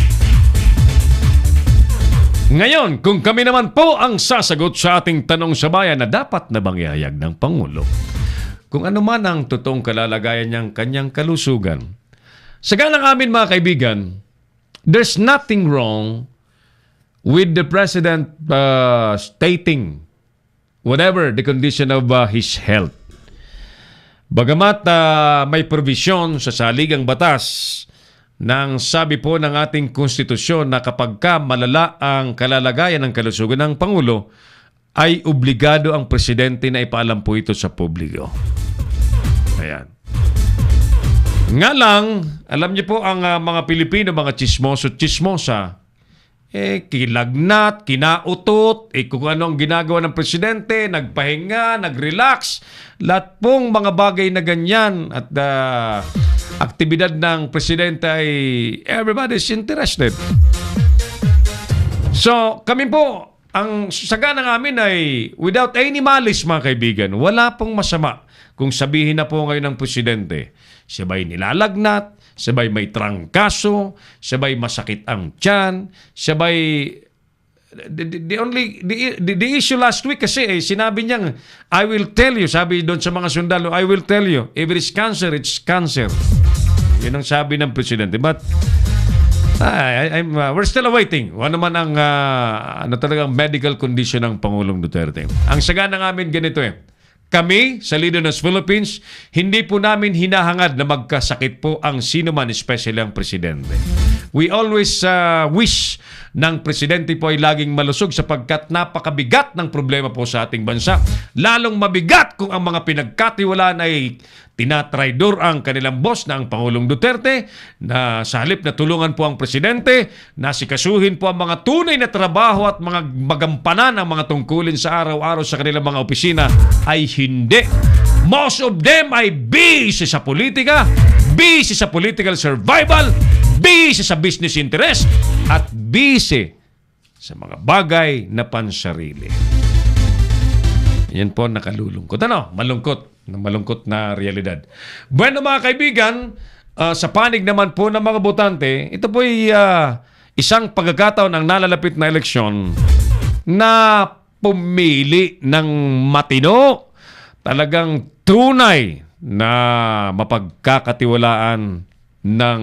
Ngayon, kung kami naman po ang sasagot sa ating tanong sa bayan na dapat na bang ihayag ng Pangulo kung ano man ang totoong kalalagayan niyang kanyang kalusugan. Sa ganang amin mga kaibigan, there's nothing wrong with the President stating whatever the condition of his health. Bagamat may provision sa saligang batas nang sabi po ng ating konstitusyon na kapag malala ang kalalagayan ng kalusugan ng Pangulo, ay obligado ang presidente na ipaalam po ito sa publiko. Ayan. Nga lang, alam niyo po ang mga Pilipino, mga chismosa, kilagnat, kinautot, kung ano ang ginagawa ng presidente, nagpahinga, nagrelax, lahat pong mga bagay na ganyan at aktibidad ng presidente ay everybody's interested. So, kami po, ang sagana namin ay without any malice mga kaibigan, wala pong masama kung sabihin na po ngayon ng presidente, sabay nilalagnat, sabay may trangkaso, sabay masakit ang tiyan, sabay the issue last week kasi sinabi niyang I will tell you, sabi doon sa mga sundalo, I will tell you, if it is cancer, it's cancer. Yun ang sabi ng presidente. But we're still awaiting. Ano man ang talagang medical condition ng Pangulong Duterte. Ang sagana namin ganito Kami, sa Leader News Philippines, hindi po namin hinahangad na magkasakit po ang sino man, especially ang presidente. We always wish ng presidente po ay laging malusog sapagkat napakabigat ng problema po sa ating bansa. Lalong mabigat kung ang mga pinagkatiwalaan ay tinatraidor ang kanilang boss na ang Pangulong Duterte, na sa halip na tulungan po ang presidente, na sikasuhin po ang mga tunay na trabaho at mga magampanan ang mga tungkulin sa araw-araw sa kanilang mga opisina, ay hindi. Most of them ay busy sa politika, busy sa political survival, busy sa business interest, at busy sa mga bagay na pansarili. Yan po nakalulungkot. Malungkot na realidad. Bueno mga kaibigan, sa panig naman po ng mga botante, ito po ay isang pagkakataon ang nalalapit na eleksyon na pumili ng matino, talagang tunay na mapagkakatiwalaan ng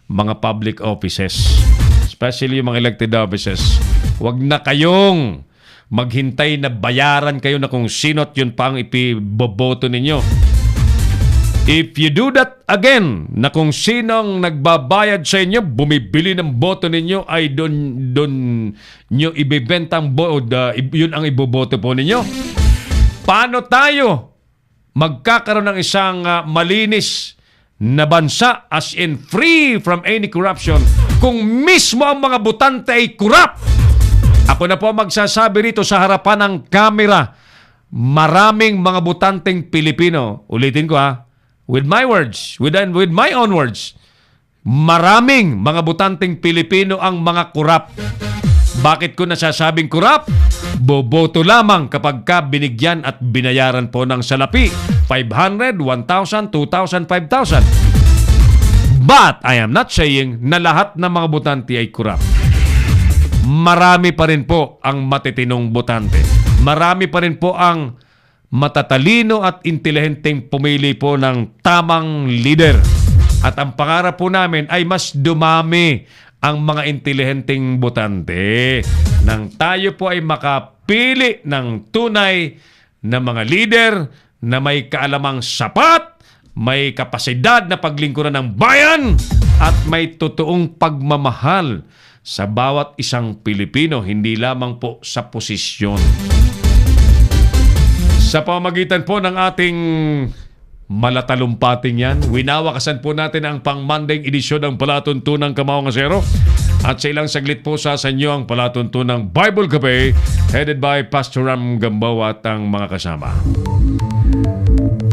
mga public offices, especially yung mga elected offices. Huwag na kayong maghintay na bayaran kayo na kung sino't yun pa ang ipiboboto ninyo. If you do that again, na kung sinong nagbabayad sa inyo, bumibili ng boto ninyo, ay doon nyo ibibenta ang yun ang iboboto po ninyo. Paano tayo magkakaroon ng isang malinis na bansa, as in free from any corruption, kung mismo ang mga botante ay corrupt? Ako na po magsasabi rito sa harapan ng kamera. Maraming mga botanteng Pilipino, ulitin ko with my words, with my own words, maraming mga botanteng Pilipino ang mga korap. Bakit ko nasasabing korap? Boboto lamang kapag ka binigyan at binayaran po ng salapi. 500, 1,000, 2,000, 5,000. But I am not saying na lahat ng mga botante ay korap. Marami pa rin po ang matitinong botante. Marami pa rin po ang matatalino at intelihenteng pumili po ng tamang leader. At ang pangarap po namin ay mas dumami ang mga intelihenteng botante nang tayo po ay makapili ng tunay na mga leader na may kaalamang sapat, may kapasidad na paglingkuran ng bayan, at may totoong pagmamahal sa bawat isang Pilipino, hindi lamang po sa posisyon. Sa pamagitan po ng ating malatalumpating yan, winawakasan po natin ang pang-Monday edisyon ng Palatuntunang Kamaong Asero. At sa ilang saglit po sa inyo ang Palatuntunang Bible Cafe, headed by Pastor Ram Gambaw at ang mga kasama.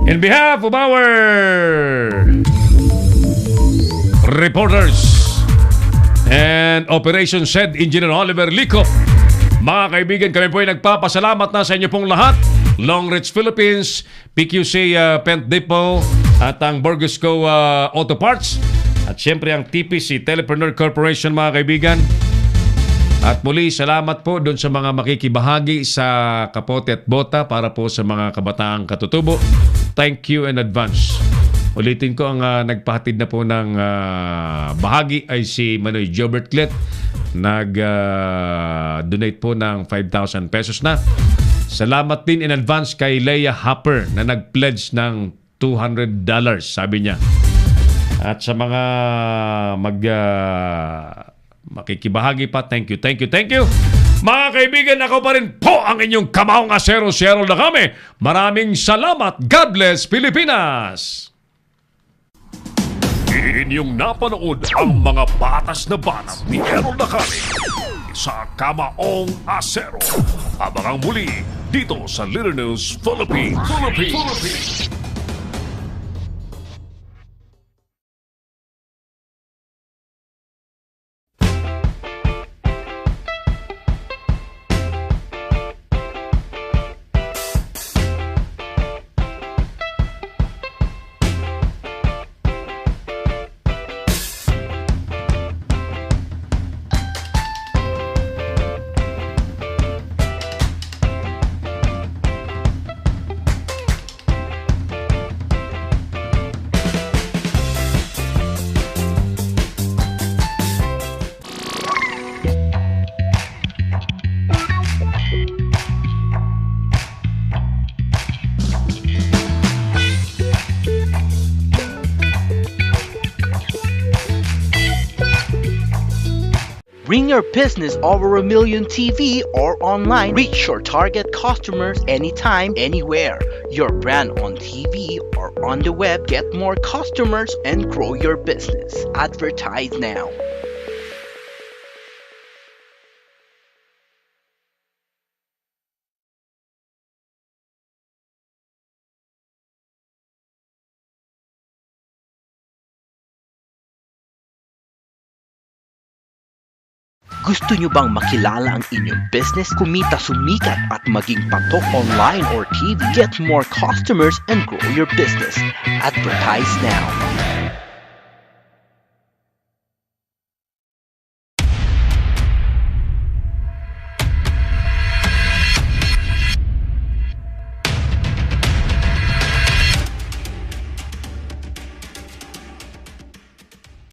In behalf of our reporters and Operation Shed Engineer Oliver Lico, mga kaibigan, kami po ay nagpapasalamat na sa inyo pong lahat. Long Ridge Philippines, PQC Pent Depot, at ang Burgosco Auto Parts, at syempre ang TPC Telepreneur Corporation, mga kaibigan. At muli, salamat po doon sa mga makikibahagi sa kapote at bota para po sa mga kabataang katutubo. Thank you in advance. Ulitin ko, ang nagpahatid na po ng bahagi ay si Manoy Jobert Clet. Nag-donate po ng 5,000 pesos na. Salamat din in advance kay Leia Hopper na nag-pledge ng $200, sabi niya. At sa mga makikibahagi pa, thank you. Mga kaibigan, ako pa rin po ang inyong Kamaong Asero, si Errol Nakame. Maraming salamat. God bless Pilipinas! Inyong napanood ang mga batas na banat ni Errol Nakame sa Kamaong Asero. Abangang muli dito sa Little News Philippines. Bring your business over 1 million TV or online. Reach your target customers anytime, anywhere. Your brand on TV or on the web. Get more customers and grow your business. Advertise now. Gusto nyo bang makilala ang inyong business, kumita, sumikat at maging patok online or TV? Get more customers and grow your business. Advertise now.